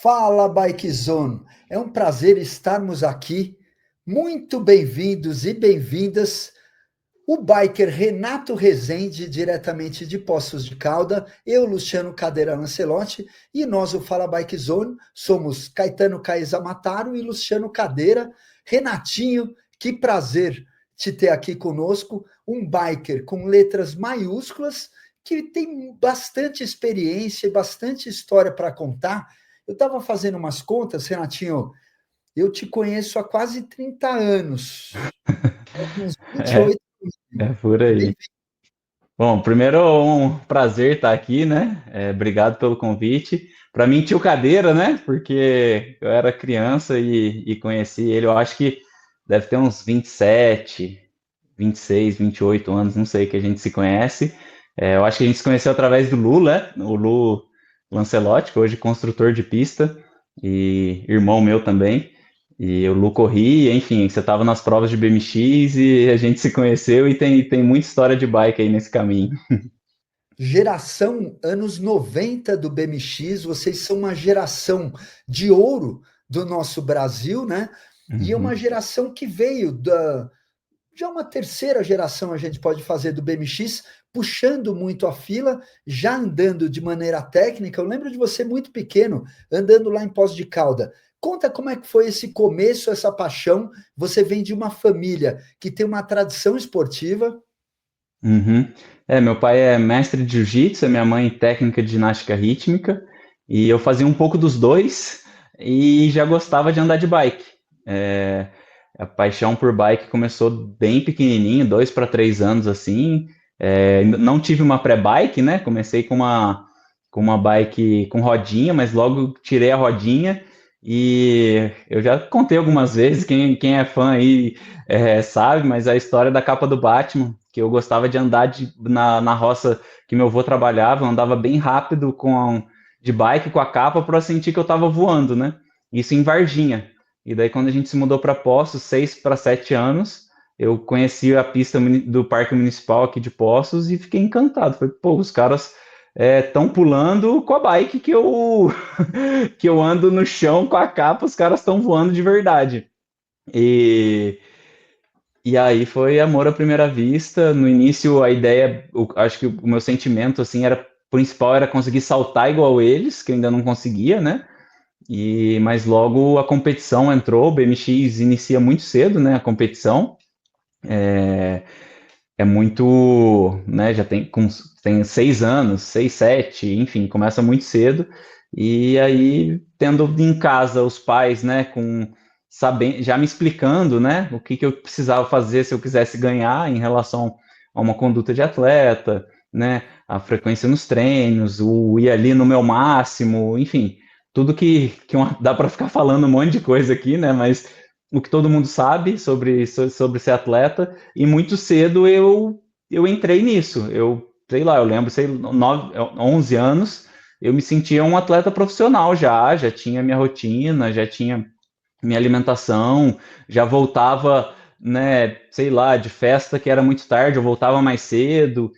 Fala, Bikezone! É um prazer estarmos aqui. Muito bem-vindos e bem-vindas. O biker Renato Rezende, diretamente de Poços de Calda, eu, Luciano Cadeira Lancelotti, e nós, o Fala Bikezone, somos Caetano Caesa Mataro e Luciano Cadeira. Renatinho, que prazer te ter aqui conosco, um biker com letras maiúsculas, que tem bastante experiência e bastante história para contar. Eu estava fazendo umas contas, Renatinho, eu te conheço há quase 30 anos, uns É, 28 anos. é por aí. Bom, primeiro um prazer estar aqui, né? Obrigado pelo convite. Para mim, tio Cadeira, né? Porque eu era criança e conheci ele, eu acho que deve ter uns 27, 26, 28 anos, não sei, que a gente se conhece. Eu acho que a gente se conheceu através do Lu, né? O Lu Lancelotti, que hoje é construtor de pista e irmão meu também. E o Lu corria, enfim, você estava nas provas de BMX e a gente se conheceu e tem muita história de bike aí nesse caminho. Geração anos 90 do BMX, vocês são uma geração de ouro do nosso Brasil, né? E é uma Uhum. geração que veio da. Já uma terceira geração, a gente pode fazer do BMX, puxando muito a fila, já andando de maneira técnica. Eu lembro de você muito pequeno, andando lá em Poços de Calda. Conta como é que foi esse começo, essa paixão. Você vem de uma família que tem uma tradição esportiva. Uhum. Meu pai é mestre de jiu-jitsu, a minha mãe técnica de ginástica rítmica, e eu fazia um pouco dos dois e já gostava de andar de bike. É, a paixão por bike começou bem pequenininho, 2 para 3 anos assim. Não tive uma pré-bike, né? Comecei com uma bike com rodinha, mas logo tirei a rodinha e eu já contei algumas vezes, quem é fã aí sabe, mas a história da capa do Batman, que eu gostava de andar na roça que meu avô trabalhava, eu andava bem rápido de bike com a capa para sentir que eu estava voando, né? Isso em Varginha. E daí quando a gente se mudou para Poços, 6 para 7 anos, eu conheci a pista do Parque Municipal aqui de Poços e fiquei encantado. Falei, pô, os caras estão pulando com a bike que eu que eu ando no chão com a capa, os caras estão voando de verdade. E e aí foi amor à primeira vista. No início, a ideia, acho que o meu sentimento assim era principal era conseguir saltar igual eles, que eu ainda não conseguia, né? Mas logo a competição entrou, o BMX inicia muito cedo, né? A competição é muito, né? Já tem 6 anos, 6, 7, enfim, começa muito cedo. E aí, tendo em casa os pais, né, sabendo, já me explicando, né, o que eu precisava fazer se eu quisesse ganhar em relação a uma conduta de atleta, né, a frequência nos treinos, o ir ali no meu máximo, enfim, tudo dá para ficar falando um monte de coisa aqui, né, mas o que todo mundo sabe sobre ser atleta, e muito cedo eu entrei nisso. Sei lá, eu lembro, 11 anos, eu me sentia um atleta profissional já tinha minha rotina, já tinha minha alimentação, já voltava, né, sei lá, de festa que era muito tarde, eu voltava mais cedo,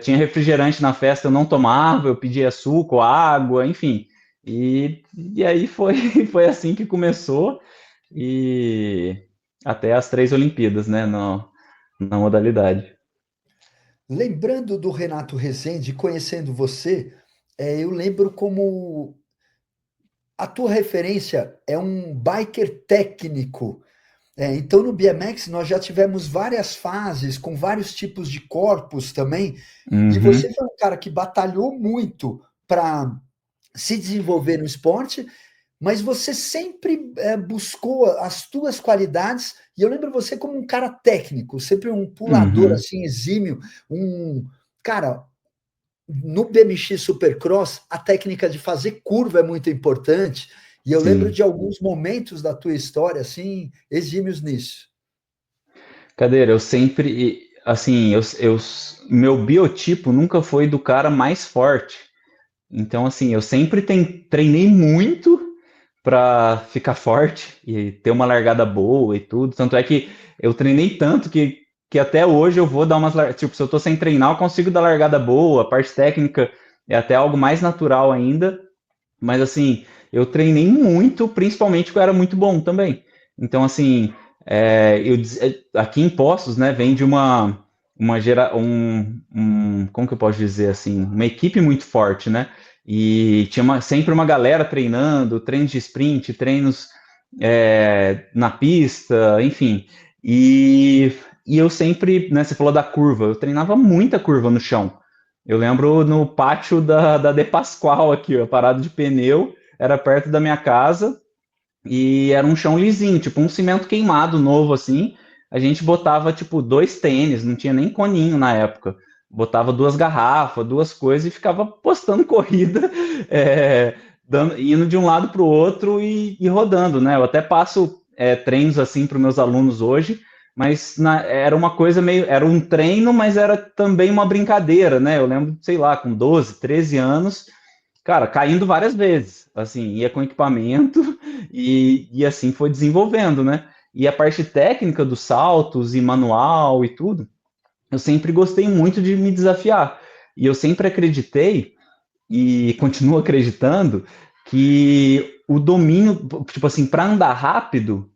tinha refrigerante na festa, eu não tomava, eu pedia suco, água, enfim. E aí foi assim que começou, e até as 3 Olimpíadas, né, na modalidade. Lembrando do Renato Rezende, conhecendo você, eu lembro como a tua referência é um biker técnico. Então, no BMX, nós já tivemos várias fases, com vários tipos de corpos também, e você Uhum, foi um cara que batalhou muito para se desenvolver no esporte, mas você sempre buscou as tuas qualidades, e eu lembro você como um cara técnico, sempre um pulador uhum, assim exímio, cara, no BMX Supercross, a técnica de fazer curva é muito importante, e eu lembro sim. de alguns momentos da tua história, assim, exímios nisso. Cadeira, eu sempre, assim, meu biotipo nunca foi do cara mais forte. Então, assim, eu sempre treinei muito para ficar forte e ter uma largada boa e tudo. Tanto é que eu treinei tanto que até hoje eu vou dar umas. Tipo, se eu tô sem treinar, eu consigo dar largada boa. A parte técnica é até algo mais natural ainda. Mas assim, eu treinei muito, principalmente porque eu era muito bom também. Então, assim, aqui em Poços, né, vem de como que eu posso dizer assim, uma equipe muito forte, né? E tinha sempre uma galera treinando, treinos de sprint, treinos na pista, enfim. E eu sempre, né, você falou da curva, eu treinava muita curva no chão. Eu lembro no pátio da De Pascoal aqui, ó, parado de pneu, era perto da minha casa, e era um chão lisinho, tipo um cimento queimado novo assim. A gente botava tipo dois tênis, não tinha nem coninho na época. Botava duas garrafas, duas coisas e ficava postando corrida, indo de um lado para o outro e rodando, né? Eu até passo treinos assim para os meus alunos hoje, mas era uma coisa meio, era um treino, mas era também uma brincadeira, né? Eu lembro, sei lá, com 12, 13 anos, cara, caindo várias vezes, assim, ia com equipamento e assim foi desenvolvendo, né? E a parte técnica dos saltos e manual e tudo, eu sempre gostei muito de me desafiar. E eu sempre acreditei, e continuo acreditando, que o domínio, tipo assim, para andar rápido,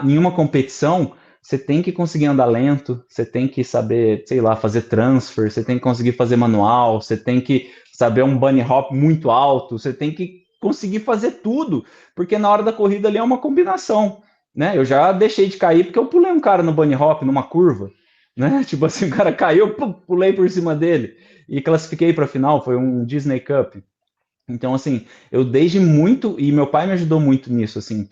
em uma competição, você tem que conseguir andar lento, você tem que saber, sei lá, fazer transfer, você tem que conseguir fazer manual, você tem que saber um bunny hop muito alto, você tem que conseguir fazer tudo, porque na hora da corrida ali é uma combinação, né? Eu já deixei de cair porque eu pulei um cara no bunny hop numa curva, né? Tipo assim, o cara caiu, eu pulei por cima dele e classifiquei para a final, foi um Disney Cup. Então, assim, eu desde muito, e meu pai me ajudou muito nisso, assim,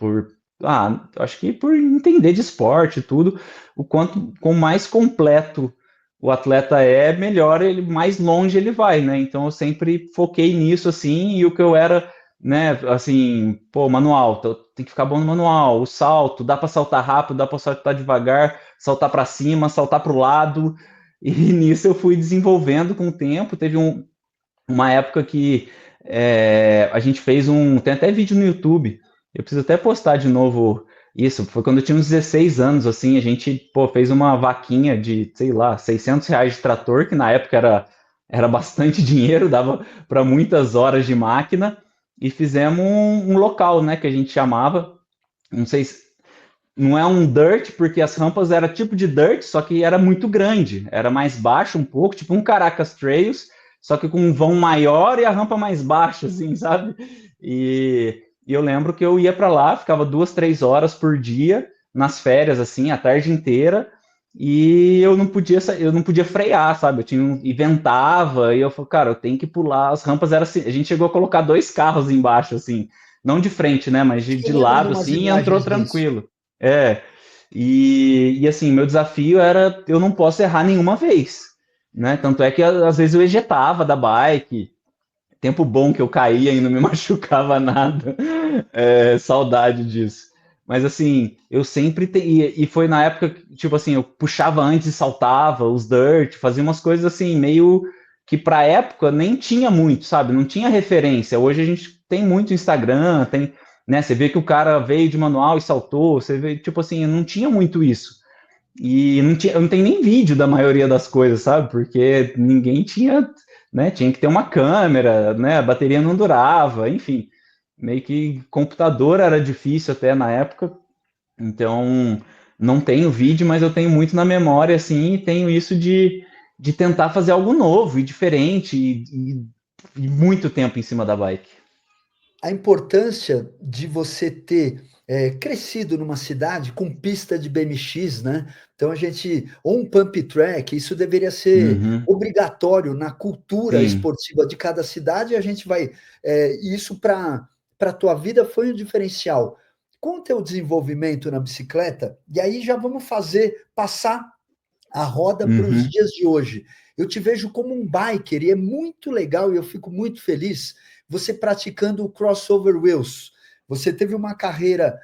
acho que por entender de esporte e tudo, o com mais completo o atleta é, melhor ele, mais longe ele vai, né? Então eu sempre foquei nisso, assim, e o que eu era, né, assim, pô, manual, tem que ficar bom no manual, o salto, dá para saltar rápido, dá para saltar devagar, saltar para cima, saltar para o lado, e nisso eu fui desenvolvendo com o tempo. Teve uma época que a gente fez tem até vídeo no YouTube, eu preciso até postar de novo isso, foi quando eu tinha uns 16 anos, assim, a gente, pô, fez uma vaquinha de, sei lá, R$ 600 de trator, que na época era bastante dinheiro, dava para muitas horas de máquina, e fizemos um local, né, que a gente chamava, não sei se, não é um dirt, porque as rampas era tipo de dirt, só que era muito grande, era mais baixo um pouco, tipo um Caracas Trails, só que com um vão maior e a rampa mais baixa, assim, sabe? E eu lembro que eu ia para lá, ficava 2, 3 horas por dia nas férias, assim, a tarde inteira, e eu não podia frear, sabe? E ventava, e eu falei, cara, eu tenho que pular. As rampas eram assim, a gente chegou a colocar dois carros embaixo, assim, não de frente, né? Mas Acho que eu de lembro de lado, umas assim, e entrou imagens disso. tranquilo. É, e assim, meu desafio era eu não posso errar nenhuma vez, né? Tanto é que às vezes eu ejetava da bike, tempo bom que eu caía e não me machucava nada, saudade disso. Mas assim, eu sempre e foi na época que, tipo assim, eu puxava antes e saltava os dirt, fazia umas coisas assim, meio que pra época nem tinha muito, sabe? Não tinha referência. Hoje a gente tem muito Instagram, tem, né? Você vê que o cara veio de manual e saltou, você vê, tipo assim, não tinha muito isso. E não tem nem vídeo da maioria das coisas, sabe? Porque ninguém tinha, né? Tinha que ter uma câmera, né? A bateria não durava, enfim. Meio que computador era difícil até na época. Então, não tenho vídeo, mas eu tenho muito na memória, assim, e tenho isso de tentar fazer algo novo e diferente e muito tempo em cima da bike. A importância de você ter crescido numa cidade com pista de BMX, né? Então a gente, ou um pump track, isso deveria ser Uhum, obrigatório na cultura sim. esportiva de cada cidade, e a gente vai. Isso para a tua vida foi um diferencial. Com o teu desenvolvimento na bicicleta, e aí já vamos passar a roda para os Uhum, dias de hoje. Eu te vejo como um biker e é muito legal e eu fico muito feliz você praticando o crossover wheels. Você teve uma carreira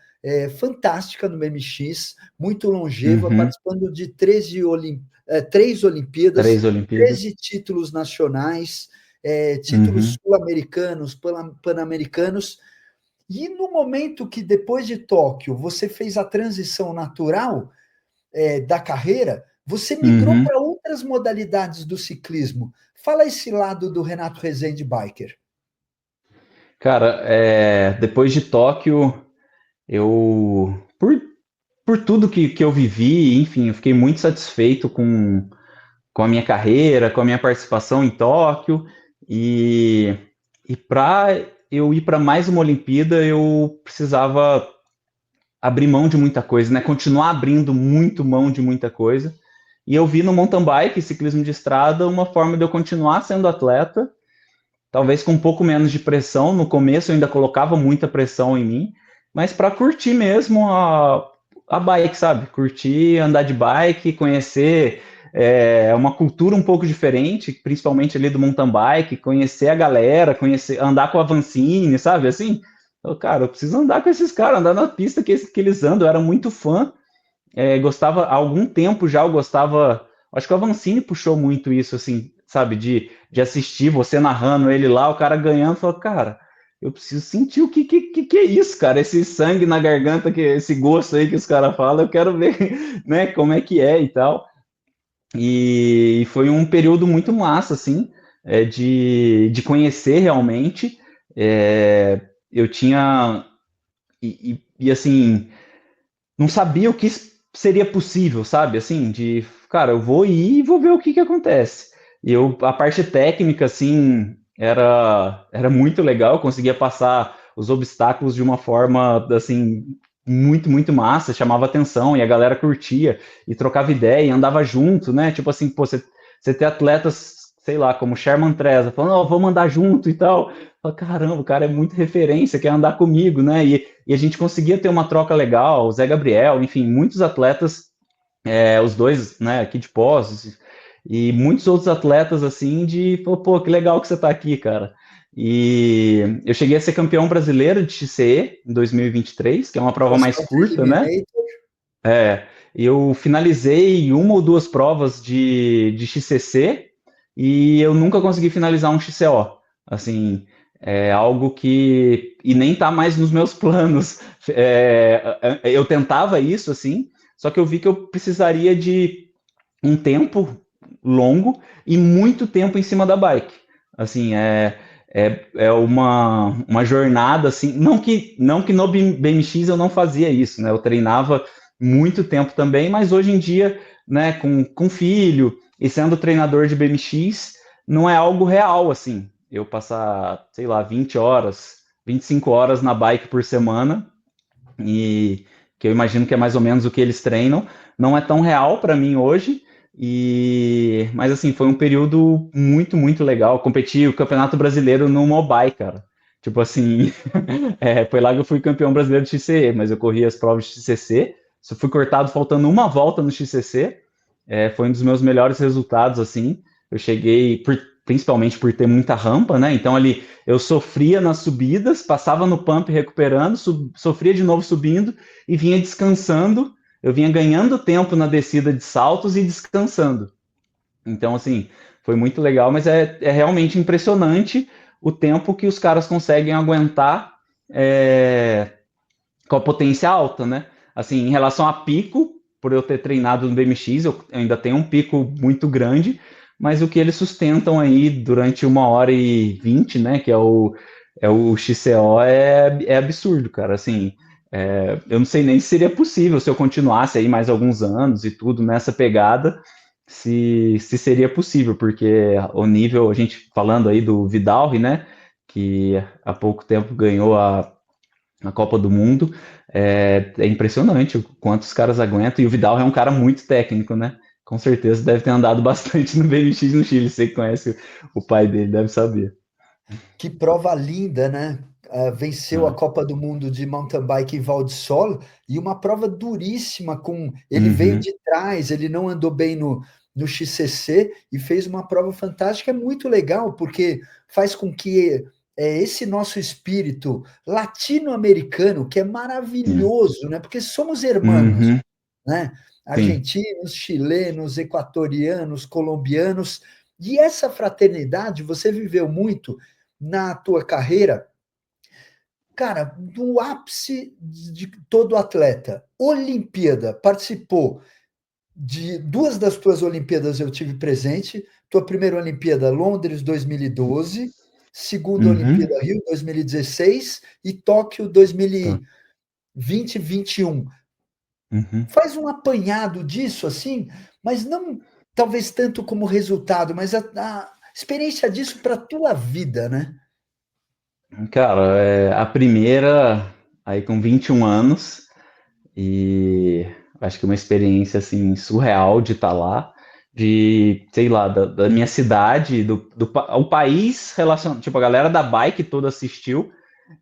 fantástica no MX, muito longeva, uhum. participando de 3 Olimpíadas, 3 Olimpíadas. 13 títulos nacionais, títulos Uhum, sul-americanos, pan-americanos. E no momento que, depois de Tóquio, você fez a transição natural, da carreira, você migrou uhum. para outras modalidades do ciclismo. Fala esse lado do Renato Rezende Biker. Cara, depois de Tóquio, por tudo que eu vivi, enfim, eu fiquei muito satisfeito com a minha carreira, com a minha participação em Tóquio, e, e para eu ir para mais uma Olimpíada, eu precisava abrir mão de muita coisa, né? Continuar abrindo muito mão de muita coisa. E eu vi no mountain bike, ciclismo de estrada, uma forma de eu continuar sendo atleta, talvez com um pouco menos de pressão. No começo eu ainda colocava muita pressão em mim, mas para curtir mesmo a bike, sabe? Curtir, andar de bike, conhecer uma cultura um pouco diferente, principalmente ali do mountain bike, conhecer a galera, conhecer, andar com a Vancini, sabe? Assim, cara, eu preciso andar com esses caras, andar na pista que eles andam. Eu era muito fã, gostava há algum tempo já, eu gostava. Acho que o Avancini puxou muito isso, assim, sabe, de assistir você narrando ele lá, o cara ganhando, falou, cara, eu preciso sentir o que é isso, cara, esse sangue na garganta, esse gosto aí que os caras falam, eu quero ver, né, como é que é e tal. E foi um período muito massa, assim, de conhecer realmente. Eu tinha. Assim, não sabia o que seria possível, sabe? Assim, cara, eu vou ir e vou ver o que acontece. A parte técnica, assim, era muito legal, eu conseguia passar os obstáculos de uma forma, assim, muito, muito massa, chamava atenção e a galera curtia e trocava ideia e andava junto, né? Tipo assim, pô, você ter atletas, sei lá, como Sherman Treza, falando, ó, vamos andar junto e tal. Fala, caramba, o cara é muito referência, quer andar comigo, né? E a gente conseguia ter uma troca legal, o Zé Gabriel, enfim, muitos atletas, os dois, né, aqui de Poços, e muitos outros atletas, assim, pô, que legal que você tá aqui, cara. E eu cheguei a ser campeão brasileiro de XCE em 2023, que é uma prova mais Cross-country curta, né? Eliminator. Eu finalizei uma ou duas provas de XCC e eu nunca consegui finalizar um XCO. Assim, é algo que. E nem tá mais nos meus planos. Eu tentava isso, assim, só que eu vi que eu precisaria de um tempo longo e muito tempo em cima da bike. Assim, é uma jornada, assim, não que no BMX eu não fazia isso, né? Eu treinava muito tempo também, mas hoje em dia, né, com filho e sendo treinador de BMX, não é algo real, assim. Eu passar, sei lá, 20 horas, 25 horas na bike por semana, e que eu imagino que é mais ou menos o que eles treinam, não é tão real para mim hoje. Mas assim, foi um período muito, muito legal. Competi o Campeonato Brasileiro no Mobile, cara. Tipo assim, foi lá que eu fui campeão brasileiro de XCE, mas eu corri as provas de XCC, só fui cortado faltando uma volta no XCC. Foi um dos meus melhores resultados, assim. Eu cheguei, principalmente por ter muita rampa, né? Então ali eu sofria nas subidas, passava no pump recuperando, sofria de novo subindo e vinha descansando. Eu vinha ganhando tempo na descida de saltos e descansando. Então, assim, foi muito legal, mas é realmente impressionante o tempo que os caras conseguem aguentar com a potência alta, né? Assim, em relação a pico, por eu ter treinado no BMX, eu ainda tenho um pico muito grande, mas o que eles sustentam aí durante 1h20, né, que é o XCO, é absurdo, cara. Assim, eu não sei nem se seria possível se eu continuasse aí mais alguns anos e tudo nessa pegada, se seria possível, porque o nível, a gente falando aí do Vidal, né, que há pouco tempo ganhou a Copa do Mundo, é impressionante o quanto os caras aguentam, e o Vidal é um cara muito técnico, né? Com certeza deve ter andado bastante no BMX no Chile, você que conhece o pai dele, deve saber. Que prova linda, né? Venceu a Ah. Copa do Mundo de mountain bike em Val di Sole e uma prova duríssima com ele veio Uhum, de trás, ele não andou bem no XCC e fez uma prova fantástica, é muito legal porque faz com que esse nosso espírito latino-americano, que é sim. maravilhoso, né? Porque somos hermanos, Uhum, né? sim. Argentinos, chilenos, equatorianos, colombianos, e essa fraternidade você viveu muito na tua carreira, cara, no ápice de todo atleta, Olimpíada, participou de duas das tuas Olimpíadas eu tive presente, tua primeira Olimpíada, Londres 2012, segunda Uhum. Olimpíada Rio 2016 e Tóquio Tá. 2020 e 21. Uhum. Faz um apanhado disso, assim, mas não talvez tanto como resultado, mas a experiência disso para a tua vida, né? Cara, a primeira, aí com 21 anos, e acho que uma experiência, assim, surreal de estar lá, de, sei lá, da minha cidade, o país relacionado, tipo, a galera da bike toda assistiu,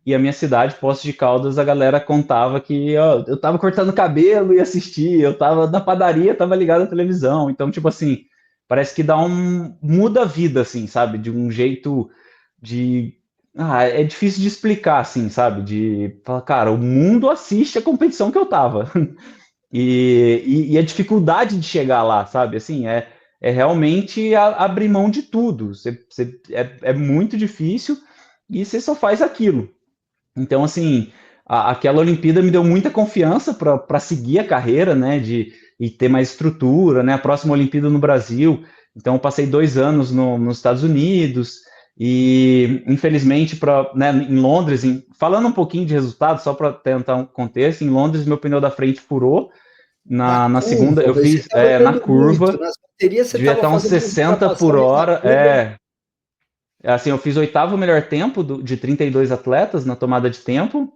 e a minha cidade, Poços de Caldas, a galera contava que ó, eu tava cortando cabelo e assistia, eu tava na padaria, tava ligado à televisão. Então, tipo assim, parece que dá um. Muda a vida, assim, sabe? De um jeito de. Ah, é difícil de explicar, assim, sabe? De falar, cara, o mundo assiste a competição que eu tava. E a dificuldade de chegar lá, sabe? Assim, é realmente abrir mão de tudo. É muito difícil e você só faz aquilo. Então, assim, aquela Olimpíada me deu muita confiança para seguir a carreira, né? E ter mais estrutura, né? A próxima Olimpíada no Brasil. Então, eu passei 2 anos nos Estados Unidos e, infelizmente, né, em Londres, falando um pouquinho de resultado, só para tentar um contexto, em Londres, meu pneu da frente furou. Na Na segunda, curva, eu você fiz estava na andando muito, curva, nas baterias você devia estava estar uns fazendo umas 60 por ultrapassagens na hora. curva. Assim, eu fiz oitavo melhor tempo de 32 atletas na tomada de tempo.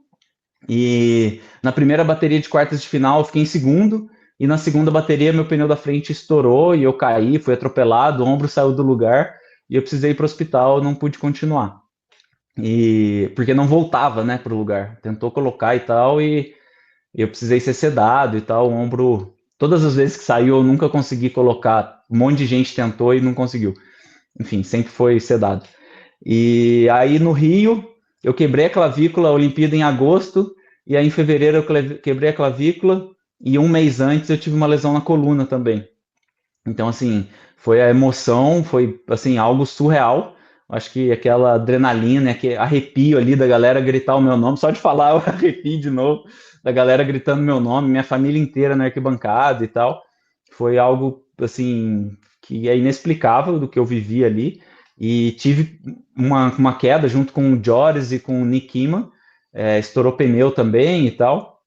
E na primeira bateria de quartas de final eu fiquei em segundo, e na segunda bateria meu pneu da frente estourou e eu caí, fui atropelado, o ombro saiu do lugar e eu precisei ir para o hospital, não pude continuar. E porque não voltava, né, para o lugar. Tentou colocar e tal e eu precisei ser sedado e tal, o ombro todas as vezes que saiu eu nunca consegui colocar. Um monte de gente tentou e não conseguiu. Enfim, sempre foi sedado. E aí no Rio, eu quebrei a clavícula, a Olimpíada em agosto, e aí em fevereiro eu quebrei a clavícula, e um mês antes eu tive uma lesão na coluna também. Então, assim, foi a emoção, foi, assim, algo surreal. Acho que aquela adrenalina, aquele arrepio ali da galera gritar o meu nome, só de falar eu arrepio de novo, da galera gritando meu nome, minha família inteira na arquibancada e tal. Foi algo, assim, que é inexplicável do que eu vivi ali. E tive uma queda junto com o Joris e com o Nick Kima, estourou pneu também e tal.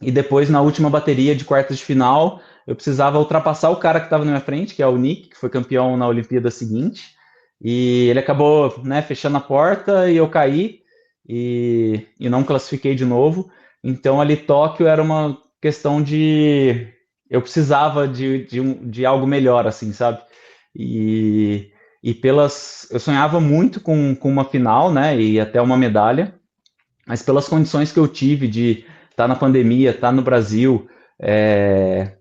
E depois, na última bateria de quartas de final, eu precisava ultrapassar o cara que estava na minha frente, que é o Nick, que foi campeão na Olimpíada seguinte. E ele acabou, né, fechando a porta e eu caí e não classifiquei de novo. Então, ali, Tóquio era uma questão de. Eu precisava de algo melhor, assim, sabe? E, e pelas. Eu sonhava muito com uma final, né, e até uma medalha, mas pelas condições que eu tive de estar na pandemia, estar no Brasil,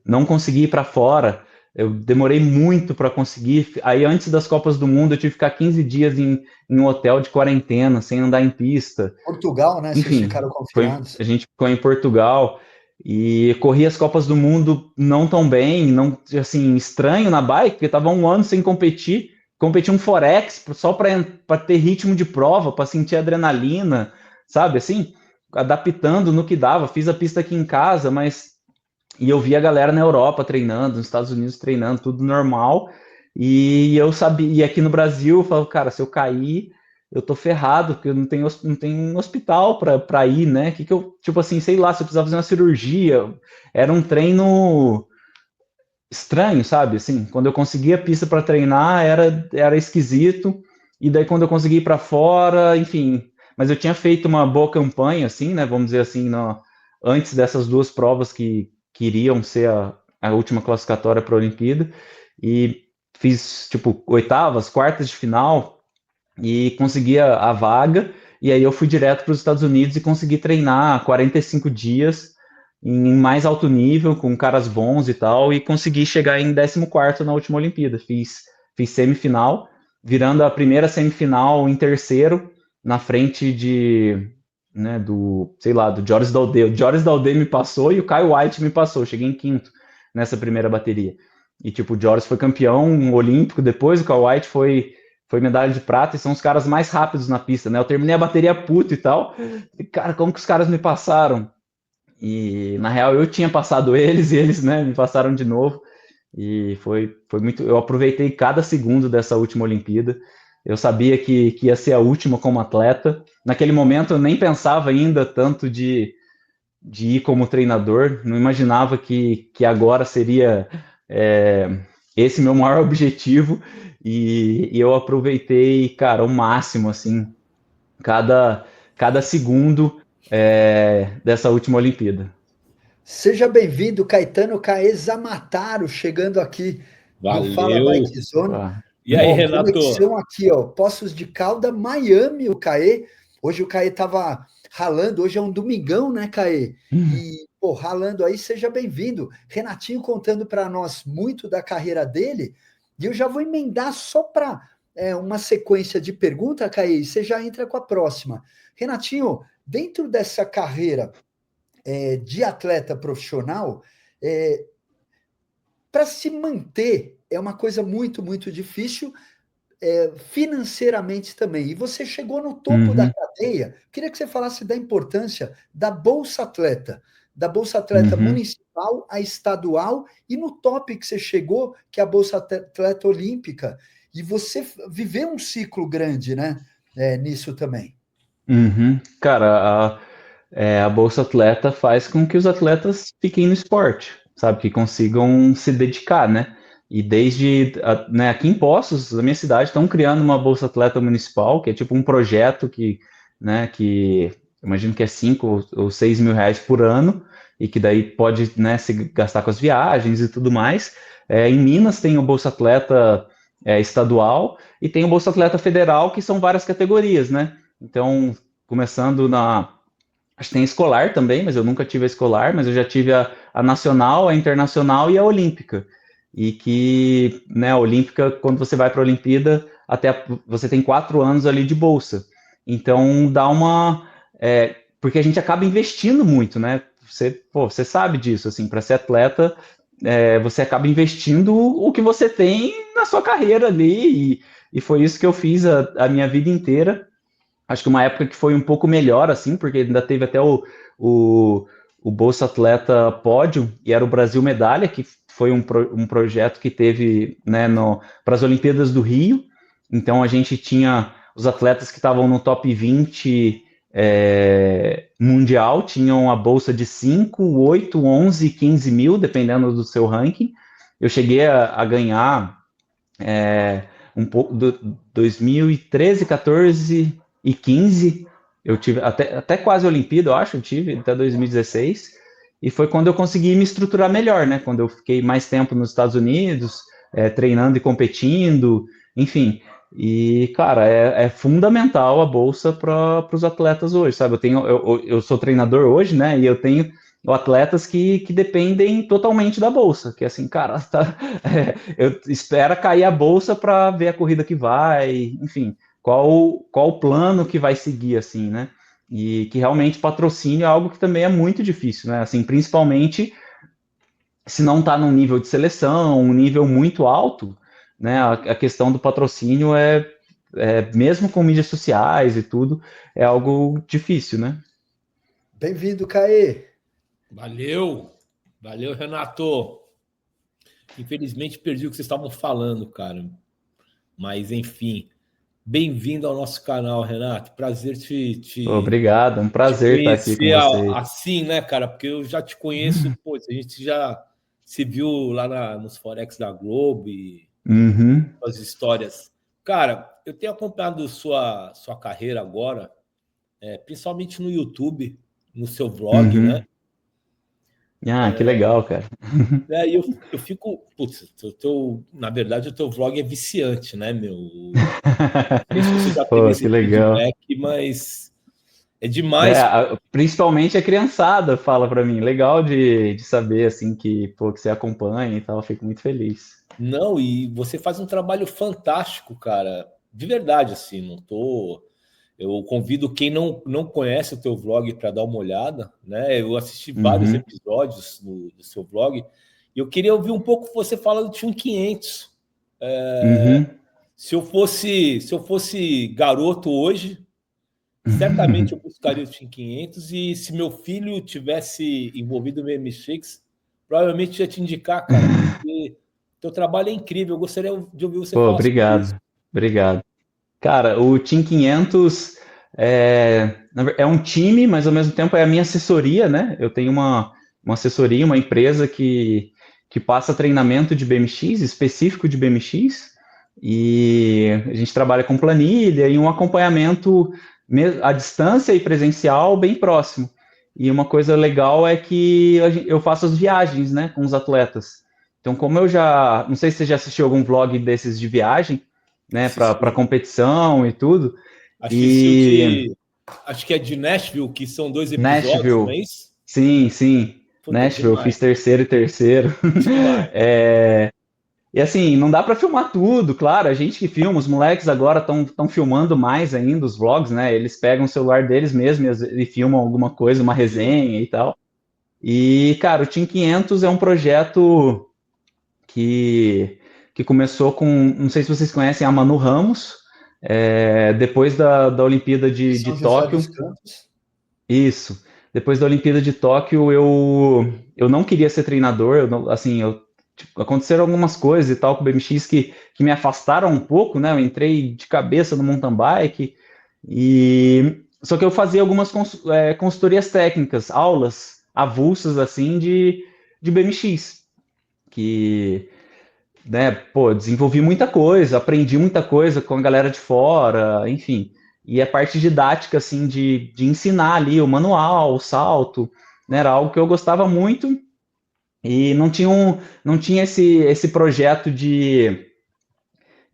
não conseguir ir para fora, eu demorei muito para conseguir. Aí, antes das Copas do Mundo, eu tive que ficar 15 dias em um hotel de quarentena, sem andar em pista. Portugal, né? Vocês Enfim, ficaram confinados. a gente ficou em Portugal e corri as Copas do Mundo não tão bem, não assim, estranho na bike, porque estava um ano sem competir. Competi um Forex só para ter ritmo de prova, para sentir adrenalina, sabe? Assim, adaptando no que dava. Fiz a pista aqui em casa, mas e eu vi a galera na Europa treinando, nos Estados Unidos treinando, tudo normal. E eu sabia, e aqui no Brasil, eu falo, cara, se eu cair, eu tô ferrado, porque eu não tenho um hospital pra ir, né? Que eu, tipo assim, sei lá, se eu precisar fazer uma cirurgia, era um treino estranho, sabe? Assim, quando eu conseguia pista para treinar, era esquisito. E daí quando eu consegui ir para fora, enfim, mas eu tinha feito uma boa campanha, assim, né? Vamos dizer assim, antes dessas duas provas que iriam ser a última classificatória para a Olimpíada. E fiz, tipo, oitavas, quartas de final e consegui a vaga. E aí eu fui direto para os Estados Unidos e consegui treinar 45 dias em mais alto nível, com caras bons e tal, e consegui chegar em 14º na última Olimpíada. Fiz semifinal, virando a primeira semifinal em terceiro, na frente né, sei lá, do Joris Daudet. O Joris Daudet me passou e o Kyle White me passou. Cheguei em quinto nessa primeira bateria. E, tipo, o Joris foi campeão olímpico depois, o Kyle White foi medalha de prata e são os caras mais rápidos na pista, né? Eu terminei a bateria puto e tal. E, cara, como que os caras me passaram? E na real eu tinha passado eles e eles, né, me passaram de novo. E foi muito. Eu aproveitei cada segundo dessa última Olimpíada. Eu sabia que ia ser a última como atleta. Naquele momento eu nem pensava ainda tanto de ir como treinador, não imaginava que agora seria esse meu maior objetivo, e eu aproveitei, cara, o máximo, assim, cada, cada segundo dessa última Olimpíada. Seja bem-vindo, Caetano Caezamataro, chegando aqui no Fala Valeu. Bike Zone. Opa. E aí, Ó, Renato? conexão aqui, ó, Poços de Calda, Miami, o Caê. Hoje o Caê tava ralando, hoje é um domingão, né, Caê? E, pô, ralando aí, seja bem-vindo. Renatinho contando para nós muito da carreira dele, e eu já vou emendar só para uma sequência de perguntas, Caê, e você já entra com a próxima. Renatinho, dentro dessa carreira de atleta profissional, para se manter é uma coisa muito, muito difícil, financeiramente também. E você chegou no topo da Uhum, cadeia. Queria que você falasse da importância da Bolsa Atleta uhum. municipal, a estadual, e no top que você chegou, que é a Bolsa Atleta Olímpica. E você viveu um ciclo grande, né? Nisso também. Uhum. Cara, a Bolsa Atleta faz com que os atletas fiquem no esporte, sabe? Que consigam se dedicar, né? E né, aqui em Poços, na minha cidade, estão criando uma Bolsa Atleta Municipal, que é tipo um projeto né, que eu imagino que é 5 ou 6 mil reais por ano, e que daí pode, né, se gastar com as viagens e tudo mais. Em Minas tem o Bolsa Atleta estadual e tem o Bolsa Atleta federal, que são várias categorias, né? Então, começando acho que tem escolar também, mas eu nunca tive a escolar, mas eu já tive a nacional, a internacional e a olímpica. E que, né, a olímpica, quando você vai para a Olimpíada, você tem 4 anos ali de bolsa. Então, porque a gente acaba investindo muito, né? Você sabe disso, assim, para ser atleta, você acaba investindo o que você tem na sua carreira ali, e foi isso que eu fiz a minha vida inteira. Acho que uma época que foi um pouco melhor, assim, porque ainda teve até o, o Bolsa Atleta Pódio, e era o Brasil Medalha, que foi um projeto que teve, né, para as Olimpíadas do Rio. Então a gente tinha os atletas que estavam no top 20 mundial, tinham a bolsa de 5, 8, 11, 15 mil, dependendo do seu ranking. Eu cheguei a ganhar um pouco do 2013, 14 e 15, eu tive até quase a Olimpíada, eu acho, eu tive até 2016, e foi quando eu consegui me estruturar melhor, né? Quando eu fiquei mais tempo nos Estados Unidos, treinando e competindo, enfim. E, cara, é fundamental a bolsa para os atletas hoje, sabe? Eu sou treinador hoje, né? E eu tenho atletas que dependem totalmente da bolsa, que assim, cara, eu espero cair a bolsa para ver a corrida que vai, enfim, qual o plano que vai seguir, assim, né? E que realmente patrocínio é algo que também é muito difícil, né? Assim, principalmente se não está num nível de seleção, um nível muito alto, né? A questão do patrocínio mesmo com mídias sociais e tudo, é algo difícil, né? Bem-vindo, Caê. Valeu. Valeu, Renato. Infelizmente perdi o que vocês estavam falando, cara. Mas, enfim. Bem-vindo ao nosso canal, Renato. Prazer Obrigado, é um te prazer estar aqui com conhecer vocês. assim, né, cara? Porque eu já te conheço, pô, a gente já se viu lá nos Forex da Globo e Uhum, as histórias. Cara, eu tenho acompanhado sua carreira agora, principalmente no YouTube, no seu vlog, né? uhum. Ah, que legal, cara. E eu fico. Putz, na verdade, o teu vlog é viciante, né, meu? Não sei se você já teve Pô, que esse legal. feedback, mas é demais. Principalmente a criançada fala pra mim, legal de saber, assim, pô, que você acompanha e tal, eu fico muito feliz. Não, e você faz um trabalho fantástico, cara. De verdade, assim, não tô. Eu convido quem não conhece o teu vlog para dar uma olhada, né? Eu assisti vários Uhum, episódios do seu vlog e eu queria ouvir um pouco você falando de um 500. uhum. Se eu fosse garoto hoje, certamente eu buscaria o Team 500 e se meu filho tivesse envolvido no MX, provavelmente ia te indicar, cara, porque teu trabalho é incrível. Eu gostaria de ouvir você Pô, falar sobre isso. obrigado, obrigado. Cara, o Team 500 é um time, mas ao mesmo tempo é a minha assessoria, né? Eu tenho uma assessoria, uma empresa que passa treinamento de BMX, específico de BMX, e a gente trabalha com planilha e um acompanhamento à distância e presencial bem próximo. E uma coisa legal é que eu faço as viagens, né, com os atletas. Então, como eu já, não sei se você já assistiu algum vlog desses de viagem, né, para Assisti. competição e tudo. Assisti o E acho que é de Nashville, que são 2 episódios, não é Nashville, isso? sim, sim, Puta, Nashville, eu demais, fiz terceiro e terceiro. demais. E assim, não dá para filmar tudo, claro, a gente que filma, os moleques agora estão filmando mais ainda os vlogs, né? Eles pegam o celular deles mesmos e filmam alguma coisa, uma Sim. resenha e tal. E, cara, o Team 500 é um projeto que, que começou com, não sei se vocês conhecem a Manu Ramos, depois da Olimpíada De de São José dos Tóquio. Campos. Isso. Depois da Olimpíada de Tóquio, eu não queria ser treinador. Aconteceram algumas coisas e tal com o BMX que me afastaram um pouco, né? Eu entrei de cabeça no mountain bike e só que eu fazia algumas consultorias técnicas, aulas avulsas assim de BMX, que, né, pô, desenvolvi muita coisa, aprendi muita coisa com a galera de fora, enfim. E a parte didática, assim, de ensinar ali o manual, o salto, né, era algo que eu gostava muito e não tinha esse projeto de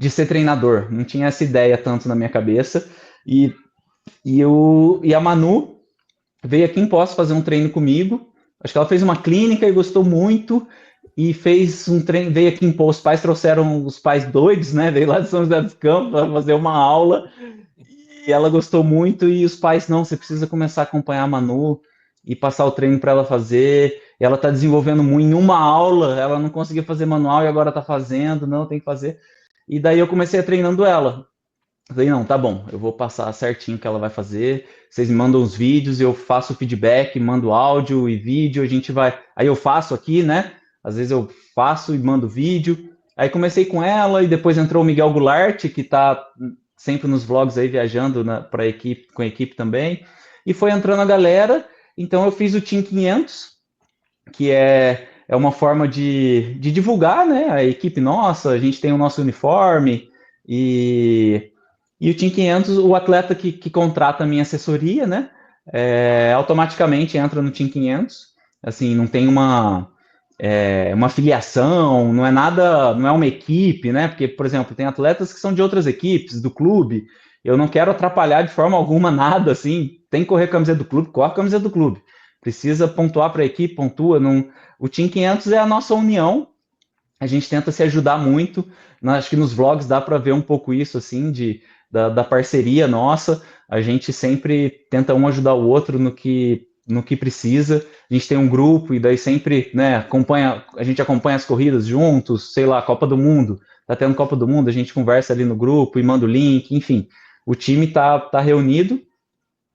ser treinador, não tinha essa ideia tanto na minha cabeça. E, e a Manu veio aqui em Poços fazer um treino comigo. Acho que ela fez uma clínica e gostou muito e fez um treino, veio aqui em Poços, os pais trouxeram os pais doidos, né? Veio lá de São José dos Campos para fazer uma aula e ela gostou muito e os pais, não, você precisa começar a acompanhar a Manu e passar o treino para ela fazer. Ela está desenvolvendo muito em uma aula, ela não conseguia fazer manual e agora está fazendo, não, tem que fazer. E daí eu comecei a treinando ela. Falei, não, tá bom, eu vou passar certinho o que ela vai fazer. Vocês me mandam os vídeos, eu faço o feedback, mando áudio e vídeo, a gente vai. Aí eu faço aqui, né? Às vezes eu faço e mando vídeo. Aí comecei com ela e depois entrou o Miguel Goulart, que tá sempre nos vlogs aí viajando para equipe, com a equipe também. E foi entrando a galera. Então eu fiz o Team 500, que é uma forma de divulgar, né? A equipe nossa, a gente tem o nosso uniforme e o Team 500, o atleta que contrata a minha assessoria, né? Automaticamente entra no Team 500. Assim, não tem uma filiação, não é nada, não é uma equipe, né? Porque, por exemplo, tem atletas que são de outras equipes, do clube. Eu não quero atrapalhar de forma alguma nada, assim. Tem que correr a camiseta do clube, corre a camiseta do clube. Precisa pontuar para a equipe, pontua. Não... O Team 500 é a nossa união. A gente tenta se ajudar muito. Acho que nos vlogs dá para ver um pouco isso, assim, da parceria nossa. A gente sempre tenta um ajudar o outro no que precisa. A gente tem um grupo e daí sempre, né, a gente acompanha as corridas juntos, sei lá, Copa do Mundo. Tá tendo Copa do Mundo, a gente conversa ali no grupo e manda o link, enfim. O time tá reunido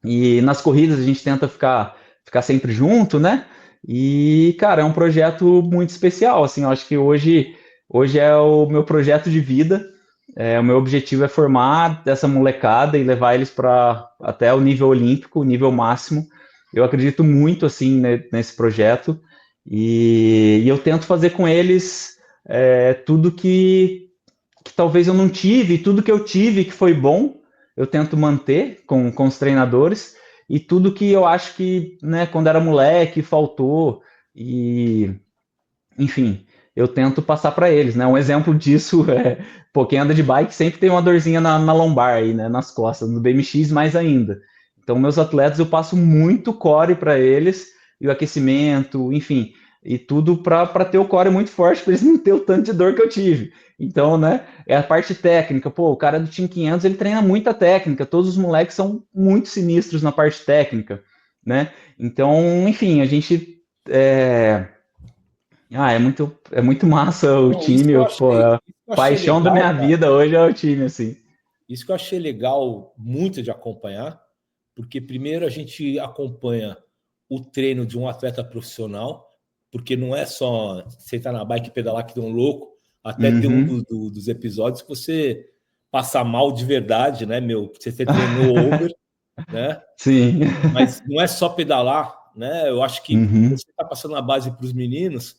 e nas corridas a gente tenta ficar sempre junto, né? E, cara, é um projeto muito especial, assim, eu acho que hoje é o meu projeto de vida. O meu objetivo é formar essa molecada e levar eles para até o nível olímpico, o nível máximo. Eu acredito muito, assim, né, nesse projeto e eu tento fazer com eles tudo que talvez eu não tive, tudo que eu tive que foi bom, eu tento manter com os treinadores, e tudo que eu acho que, né, quando era moleque, faltou, e enfim, eu tento passar para eles, né? Um exemplo disso pô, quem anda de bike sempre tem uma dorzinha na lombar aí, né, nas costas, no BMX mais ainda. Então, meus atletas eu passo muito core para eles, e o aquecimento, enfim, e tudo para ter o core muito forte, para eles não ter o tanto de dor que eu tive. Então, né, é a parte técnica. Pô, o cara do Team 500, ele treina muita técnica, todos os moleques são muito sinistros na parte técnica, né? Então, enfim, a gente é muito massa o Não, isso time, que eu pô, achei, a isso que eu achei paixão da legal, minha cara. vida hoje é o time, assim. Isso que eu achei legal muito de acompanhar, porque primeiro a gente acompanha o treino de um atleta profissional, porque não é só sentar na bike e pedalar que deu um louco, até ter um Uhum, dos episódios que você passar mal de verdade, né, meu? Você treinou over, né? Sim. Mas não é só pedalar, né? Eu acho que Uhum. você está passando a base para os meninos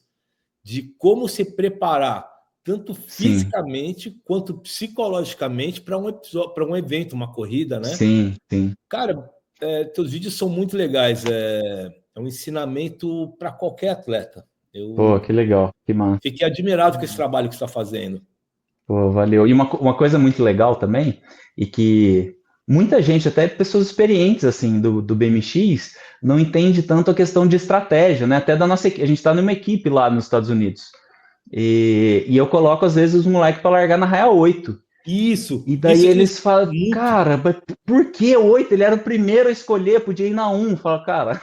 de como se preparar, tanto Sim, fisicamente quanto psicologicamente, para um episódio, para um evento, uma corrida, né? sim, sim. Cara, teus vídeos são muito legais. É um ensinamento para qualquer atleta. Pô, Eu que legal, que massa. fiquei admirado com esse trabalho que você está fazendo. Pô, valeu. E uma coisa muito legal também, e que muita gente, até pessoas experientes assim do BMX, não entende tanto a questão de estratégia, né? Até da nossa equipe, a gente está numa equipe lá nos Estados Unidos. E eu coloco, às vezes, os moleques para largar na raia 8. Isso, E daí isso eu eles respeito falam, muito. cara, mas por que 8? Ele era o primeiro a escolher, podia ir na 1. Fala, cara,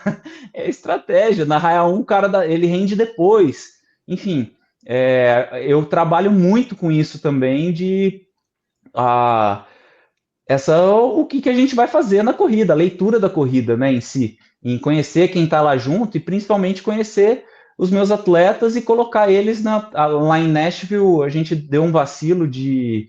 é estratégia. Na raia 1, o cara ele rende depois. Enfim, eu trabalho muito com isso também de a, o que a gente vai fazer na corrida, a leitura da corrida, né, em si, em conhecer quem está lá junto e principalmente conhecer os meus atletas e colocar eles lá em Nashville. A gente deu um vacilo de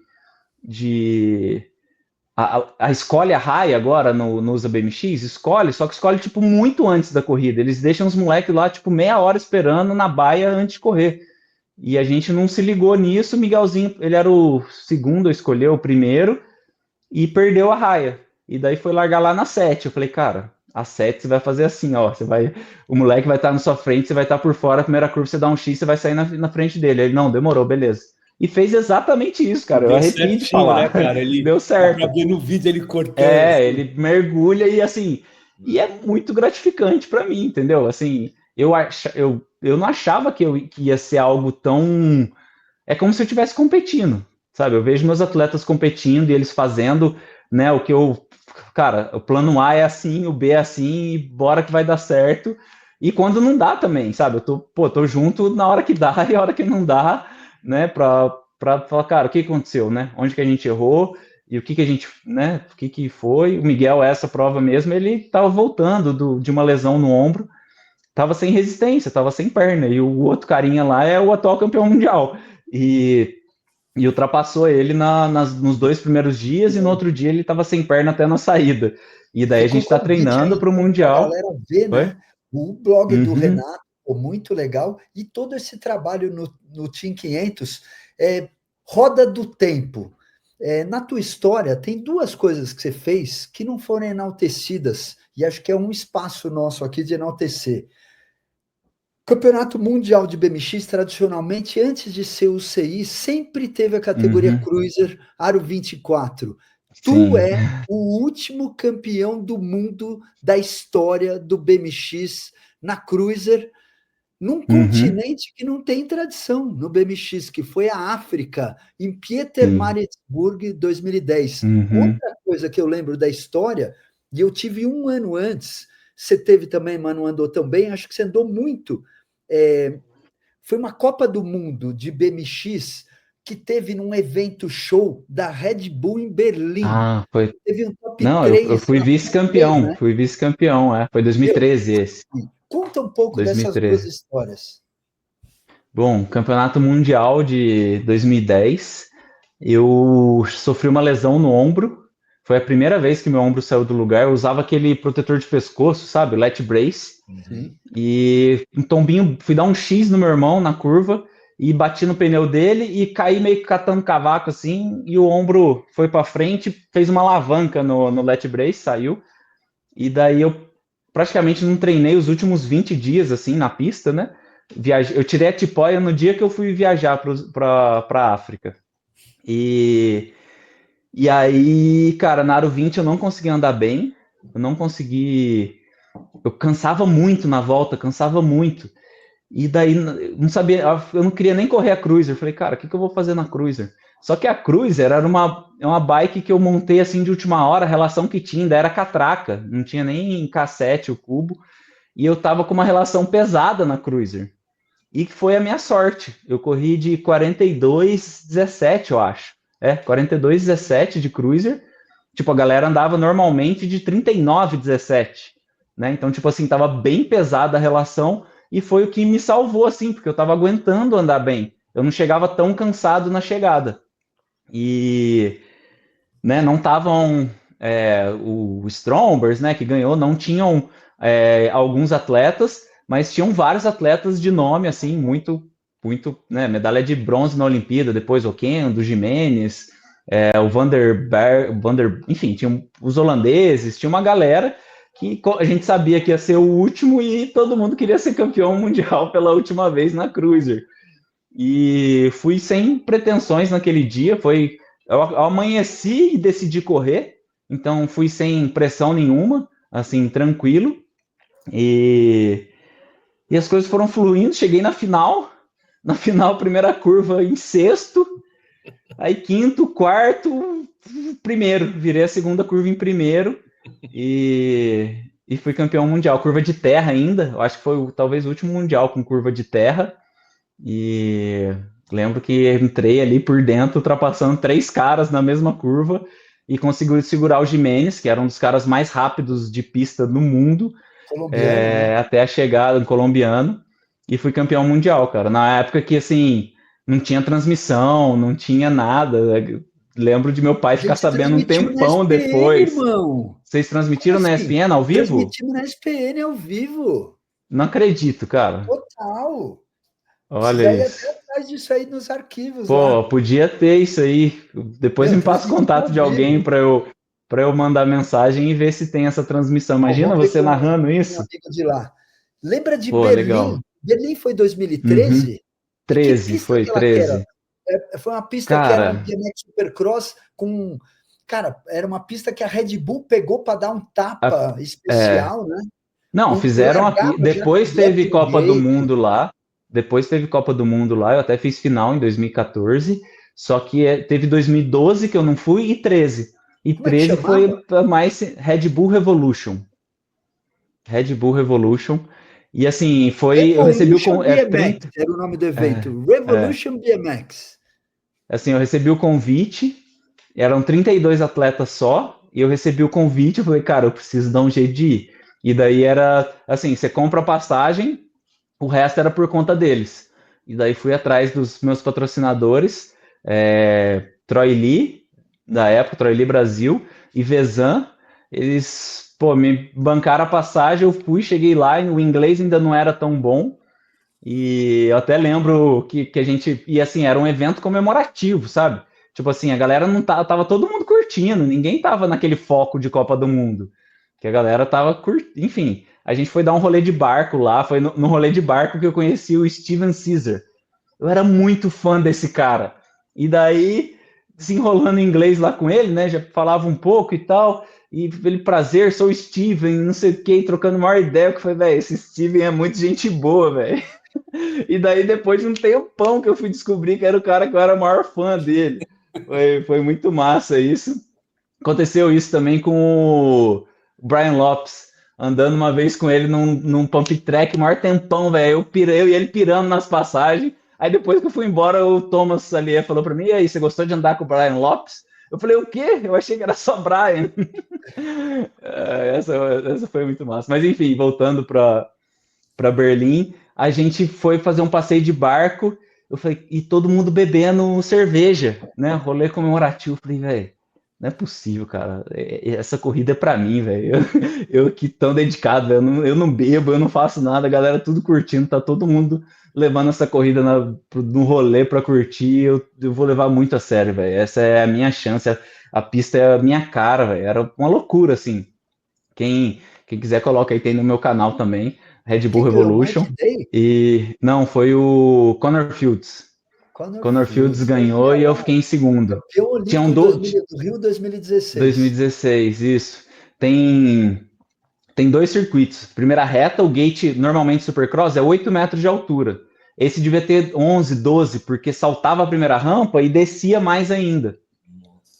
escolhe a raia agora no Usa BMX, só que escolhe tipo muito antes da corrida. Eles deixam os moleques lá tipo meia hora esperando na baia antes de correr. E a gente não se ligou nisso. O Miguelzinho, ele era o segundo a escolher, o primeiro, e perdeu a raia. E daí foi largar lá na 7. Eu falei, cara, a 7 você vai fazer assim, ó. O moleque vai estar na sua frente, você vai estar por fora, a primeira curva você dá um X, você vai sair na frente dele. Ele, não, demorou, beleza. E fez exatamente isso, E cara. Eu deu arrepio de certinho, né, falar. cara? Ele Deu dá para certo. ver no vídeo ele cortando. Assim. Ele mergulha e assim, e é muito gratificante para mim, entendeu? Assim, eu não achava que ia ser algo tão. É como se eu estivesse competindo, sabe? Eu vejo meus atletas competindo e eles fazendo, né, o que eu. Cara, o plano A é assim, o B é assim, e bora que vai dar certo. E quando não dá também, sabe? Tô junto na hora que dá e a hora que não dá, né, pra falar, cara, o que aconteceu, né? Onde que a gente errou? E o que que a gente, né? O que que foi? O Miguel, essa prova mesmo, ele estava voltando de uma lesão no ombro, estava sem resistência, estava sem perna. E o outro carinha lá é o atual campeão mundial. E, e ultrapassou ele nos 2 primeiros dias, e no outro dia ele estava sem perna até na saída. E daí a Ficou gente está convite aí, treinando para o então, para a Mundial. galera ver, Foi? né? O blog do Uhum, Renato, ficou muito legal, e todo esse trabalho no Team 500 é roda do tempo. Na tua história, tem duas coisas que você fez que não foram enaltecidas, e acho que é um espaço nosso aqui de enaltecer. Campeonato Mundial de BMX, tradicionalmente, antes de ser o CI, sempre teve a categoria uhum, Cruiser Aro 24. Tu sim. é o último campeão do mundo da história do BMX na Cruiser, num Uhum, continente que não tem tradição no BMX, que foi a África, em sim. Pietermaritzburg, 2010. Uhum, Outra coisa que eu lembro da história, e eu tive um ano antes, você teve também, mas não andou tão bem, acho que você andou muito. É, foi uma Copa do Mundo de BMX que teve num evento show da Red Bull em Berlim. foi. Teve um top Não, eu 3 fui lá, top 3, vice-campeão, né? foi Meu, 2013 esse, conta um pouco dessas duas 2013. histórias. Bom, Campeonato Mundial de 2010, eu sofri uma lesão no ombro. Foi a primeira vez que meu ombro saiu do lugar. Eu usava aquele protetor de pescoço, sabe? O Lat Brace. Uhum. Sim. E um tombinho, fui dar um X no meu irmão na curva e bati no pneu dele e caí meio que catando cavaco assim. E o ombro foi para frente, fez uma alavanca no Lat Brace, saiu. E daí eu praticamente não treinei os últimos 20 dias assim na pista, né? Eu tirei a tipóia no dia que eu fui viajar para a África. E, e aí, cara, na Aro 20 eu não consegui andar bem, eu não consegui. Eu cansava muito na volta, cansava muito. E daí, não sabia, eu não queria nem correr a Cruiser. Eu falei, cara, o que eu vou fazer na Cruiser? Só que a Cruiser era uma bike que eu montei assim de última hora, a relação que tinha ainda era catraca, não tinha nem cassete o cubo, e eu tava com uma relação pesada na Cruiser. E que foi a minha sorte. Eu corri de 42,17, eu acho. 42,17 de Cruiser. Tipo, a galera andava normalmente de 39,17, né? Então, tipo assim, tava bem pesada a relação e foi o que me salvou, assim, porque eu tava aguentando andar bem. Eu não chegava tão cansado na chegada. E, né, não estavam o Strombers, né, que ganhou, não tinham alguns atletas, mas tinham vários atletas de nome, assim, muito, né, medalha de bronze na Olimpíada, depois o Ken, do Jimenez, o enfim, tinha os holandeses, tinha uma galera que a gente sabia que ia ser o último e todo mundo queria ser campeão mundial pela última vez na Cruiser. E fui sem pretensões naquele dia, eu amanheci e decidi correr, então fui sem pressão nenhuma, assim, tranquilo, e, e as coisas foram fluindo, cheguei na final, primeira curva em sexto, aí quinto, quarto, primeiro, virei a segunda curva em primeiro, e fui campeão mundial, curva de terra ainda, eu acho que foi talvez o último mundial com curva de terra, e lembro que entrei ali por dentro, ultrapassando 3 caras na mesma curva e consegui segurar o Jimenez, que era um dos caras mais rápidos de pista do mundo, Colombiano, né? até a chegada do colombiano, e fui campeão mundial, cara. Na época que, assim, não tinha transmissão, não tinha nada. Lembro de meu pai A ficar gente sabendo um transmitiu na tempão SPN, depois. irmão. Vocês Como transmitiram na assim? ESPN ao vivo? Transmitimos na SPN ao vivo. Não acredito, cara. Total. Olha Precisa ir até isso. atrás disso aí nos arquivos Pô, lá. podia ter isso aí. Depois Meu, me passa o transmitimos contato ao de alguém vivo. para eu mandar mensagem e ver se tem essa transmissão. Ó, Imagina vamos ver você com narrando um isso. amigo de lá. Lembra de Pô, legal. Berlim? Berlim foi Uhum. 2013? E que 13, pista foi aquela que era? 13. Foi uma pista que era um Cara, BMX Supercross com. Cara, era uma pista que a Red Bull pegou para dar um a- tapa é, especial, né? não, fizeram Largava já com depois teve Copa do Watergate. Mundo lá. Depois teve Copa do Mundo lá. Eu até fiz final em 2014. Só que teve 2012 que eu não fui e 13. E Como é que 13 chamava? foi a mais Red Bull Revolution. Red Bull Revolution. E assim, eu recebi o Revolution BMX 30, era o nome do é, evento. é, Revolution BMX. assim, eu recebi o convite, eram 32 atletas só, e eu recebi o convite, eu falei, cara, eu preciso dar um jeito de ir. E daí era assim, você compra a passagem, o resto era por conta deles. E daí fui atrás dos meus patrocinadores, Troy Lee, da época, Troy Lee Brasil, e Vezan, eles, pô, me bancaram a passagem, eu fui, cheguei lá, e o inglês ainda não era tão bom, e eu até lembro que a gente, e assim, era um evento comemorativo, sabe? Tipo assim, a galera não tava todo mundo curtindo, ninguém tava naquele foco de Copa do Mundo. Que a galera tava curtindo, enfim. A gente foi dar um rolê de barco lá, foi no rolê de barco que eu conheci o Steven Caesar. Eu era muito fã desse cara. E daí, desenrolando em inglês lá com ele, né? Já falava um pouco e tal. E ele, prazer, sou o Steven, não sei o que, trocando uma ideia. Que eu falei, velho, esse Steven é muito gente boa, velho. E daí, depois de um tempão que eu fui descobrir que era o cara que eu era o maior fã dele. Foi muito massa isso. Aconteceu isso também com o Brian Lopes. Andando uma vez com ele num pump track, maior tempão, velho. Eu e ele pirando nas passagens. Aí depois que eu fui embora, o Thomas ali falou pra mim: e aí, você gostou de andar com o Brian Lopes? Eu falei: o quê? Eu achei que era só Brian. essa foi muito massa. Mas enfim, voltando para Berlim, a gente foi fazer um passeio de barco. Eu falei, e todo mundo bebendo cerveja, né? Rolê comemorativo. Eu falei, velho, não é possível, cara. Essa corrida é para mim, velho. Eu que tão dedicado, eu não bebo, eu não faço nada, a galera tudo curtindo, tá todo mundo levando essa corrida no rolê para curtir. Eu vou levar muito a sério, velho. Essa é a minha chance, a pista é a minha cara, velho. Era uma loucura, assim. Quem quiser, coloca aí, tem no meu canal também, Red Bull Quem ganhou? Revolution. Mike Day? E não, foi o Connor Fields. Connor Connor Fields Fields. Eu ganhou ia e eu lá. fiquei em segundo. Campeão Tinham olímpico do, 2000, do Rio 2016. 2016, isso. Tem dois circuitos. Primeira reta, o gate normalmente Supercross é 8 metros de altura. Esse devia ter 11, 12, porque saltava a primeira rampa e descia mais ainda.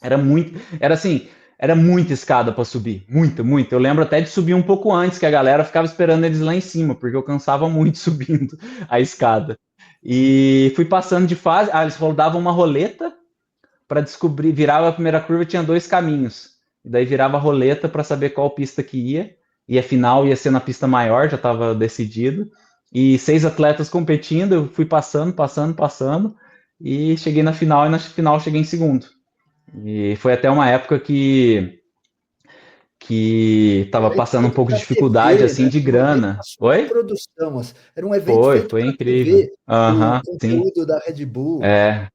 Era assim, era muita escada para subir, muita, muita. Eu lembro até de subir um pouco antes, que a galera ficava esperando eles lá em cima, porque eu cansava muito subindo a escada. E fui passando de fase, eles rodavam uma roleta para descobrir, virava a primeira curva, tinha dois caminhos. E daí virava a roleta para saber qual pista que ia. E a final ia ser na pista maior, já estava decidido. E 6 atletas competindo, eu fui passando, passando, passando. E cheguei na final, e na final cheguei em segundo. E foi até uma época que estava Evento passando um feito pouco de para dificuldade, TV, assim, né? de Um evento grana. uma super Oi? produção, era um evento feito Foi para incrível. TV, o Aham, sim. conteúdo da Red Bull. É,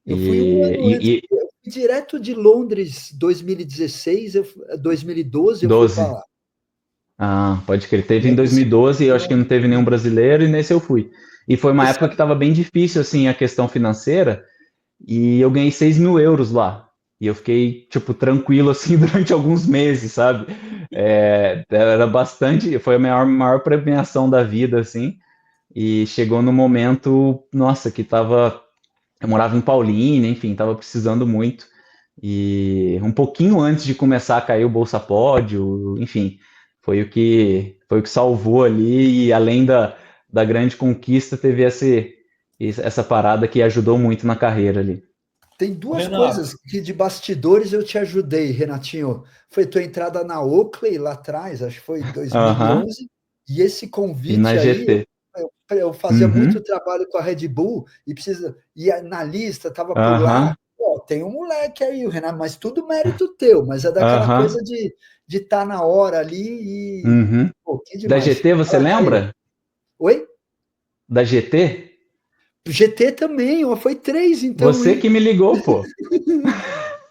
Eu fui um ano antes, e eu fui direto de Londres, 2016, 2012, eu fui para 12. lá. Ah, pode crer. Teve em Lembro assim, 2012, eu acho que não teve nenhum exatamente. brasileiro, e nesse eu fui. E foi uma Você época que sabe, estava bem difícil, assim, a questão financeira, e eu ganhei 6 mil euros lá. E eu fiquei, tipo, tranquilo, assim, durante alguns meses, sabe? Era bastante, foi a maior premiação da vida, assim. E chegou no momento, nossa, que tava. Eu morava em Paulínia, enfim, tava precisando muito. E um pouquinho antes de começar a cair o Bolsa Pódio, enfim, foi o que salvou ali. E além da grande conquista, teve essa parada que ajudou muito na carreira ali. tem Ô, duas Renato, coisas que de bastidores eu te ajudei, Renatinho. Foi tua entrada na Oakley lá atrás, acho que foi em Aham. 2011, e esse E na convite aí, GT. eu fazia muito Uhum. trabalho com a Red Bull e precisa ia na lista, estava por lá. Aham. Pô, tem um moleque aí, o Renato, mas tudo mérito teu, mas é daquela Aham. coisa de estar na hora ali e, Uhum. pô, que Da demais. GT, você Fala, Caio. lembra? Oi? Da GT? GT também, ó, foi três então, Você hein? que me ligou, pô.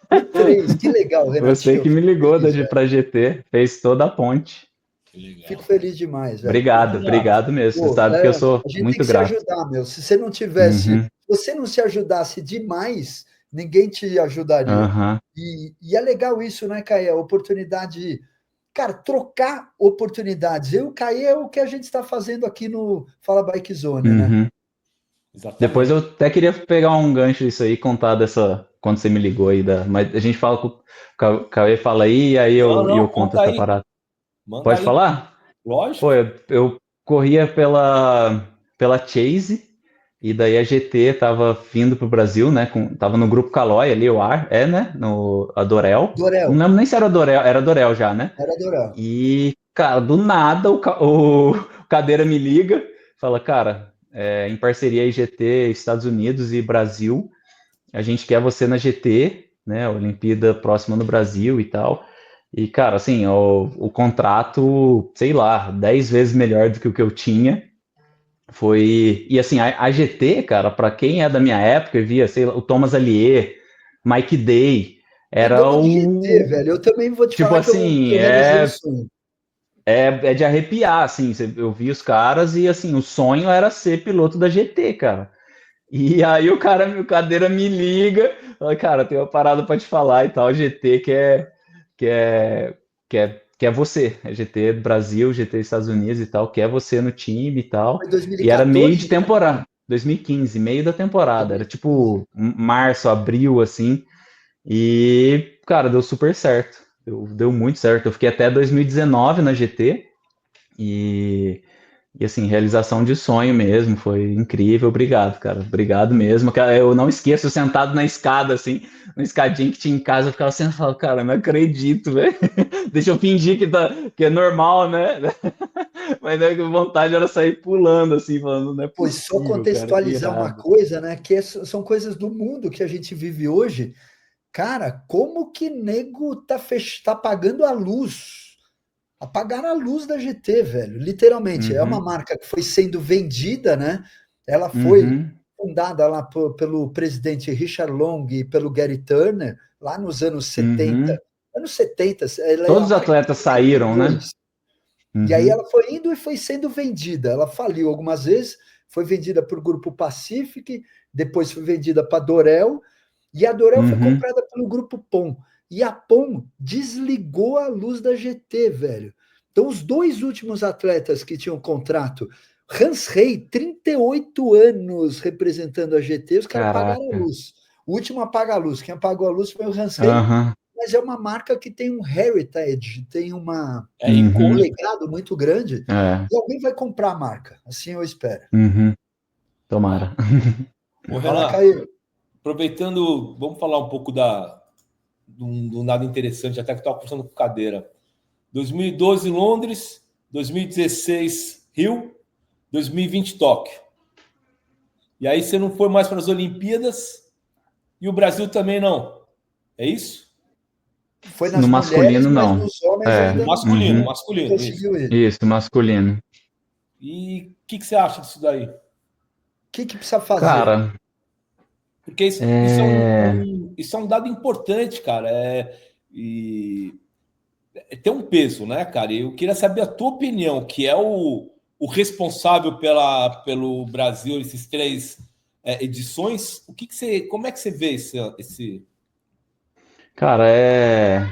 Foi três, que legal, Você Renatinho, eu que me fico ligou feliz, velho. pra GT, fez toda a ponte. que Fico legal. feliz demais, velho. Ô, Obrigado, Renato, obrigado mesmo. Você Pô, sabe que eu sou a gente tem muito que se grato. ajudar, meu. Se você não tivesse, se Uhum. você não se ajudasse demais, ninguém te ajudaria. Aham. E é legal isso, né, Caê? Oportunidade, cara, trocar oportunidades. Eu e o Caê é o que a gente está fazando aqui no Fala Bike Zone, né? Uhum. Depois eu exatamente. até queria pegar um gancho disso aí, contar dessa. Quando você me ligou aí, mas a gente fala com o Cauê fala aí, e aí Não, eu não, conto conta essa aí. parada. Manda Pode aí. falar? Pô, Lógico. eu corria pela Chase, e daí a GT tava vindo pro Brasil, né? Tava no grupo Caloi ali, o ar, né? A Dorel. Não Dorel, lembro nem se era Dorel, era Dorel já, né? era Dorel. E, cara, do nada o Cadeira me liga, fala, cara, em parceria aí GT, Estados Unidos e Brasil, a gente quer você na GT, né? Olimpíada próxima no Brasil e tal. E, cara, assim, o contrato, sei lá, 10 vezes melhor do que o que eu tinha. Foi. E assim, a GT, cara, para quem é da minha época, eu via, sei lá, o Thomas Allier, Mike Day, era Andamos de GT, o. velho. Eu também vou te Tipo falar que assim, eu realizei um sonho. é de arrepiar, assim. Eu vi os caras e, assim, o sonho era ser piloto da GT, cara. E aí o cadeira me liga, fala, cara, tem uma parada para te falar e tal, GT que é, que é você, é GT Brasil, GT Estados Unidos e tal, que é você no time e tal. Foi E era meio de 2014, né? temporada, 2015, meio da temporada, era 2015. tipo março, abril, assim. E, cara, deu super certo. Deu muito certo. Eu fiquei até 2019 na GT e assim, realização de sonho mesmo, foi incrível. Obrigado, cara. Obrigado mesmo. Cara, eu não esqueço, sentado na escada, assim, na escadinha que tinha em casa, eu ficava sentado e falava, cara, não acredito, velho. Deixa eu fingir que é normal, né? Mas a vontade era sair pulando, assim, falando, não é Pois só possível, cara, que contextualizar uma irado. coisa, né? São coisas do mundo que a gente vive hoje. Cara, como que nego tá pagando a luz? Apagaram a luz da GT, velho. Literalmente. É uma Uhum, marca que foi sendo vendida, né? Ela foi uhum, fundada lá pelo presidente Richard Long e pelo Gary Turner, lá nos anos 70. uhum. Anos 70, Todos a os marca é de atletas saíram, né? 72. E aí Uhum, ela foi indo e foi sendo vendida. Ela faliu algumas vezes, foi vendida para o Grupo Pacific, depois foi vendida para a Dorel, e a Dorel foi uhum, comprada pelo Grupo POM. E a POM desligou a luz da GT, velho. Então, os dois últimos atletas que tinham contrato, Hans Rey, 38 anos representando a GT, os caras apagaram a caraca. luz. O último apaga a luz. Quem apagou a luz foi o Hans Rey, Aham, mas é uma marca que tem um heritage, tem É um uhum, icônica. legado muito grande, é, e alguém vai comprar a marca. Assim eu espero. uhum, Tomara. tomara. Ô, Fala, Renato, Caio. aproveitando, vamos falar um pouco do nada interessante, até que estava conversando com cadeira. 2012 Londres, 2016 Rio, 2020 Tóquio. E aí você não foi mais para as Olimpíadas e o Brasil também não. É isso? Foi nas No mulheres, masculino, mas não. nos homens É, ainda Masculino, uhum, masculino, isso. conseguiu ele. isso, masculino. E o que você acha disso daí? O que precisa fazer? Cara, Porque é... isso é um dado importante, cara. E tem um peso, né, cara? E eu queria saber a tua opinião, que é o responsável pelo Brasil, esses três edições. Como é que você vê esse... Cara, é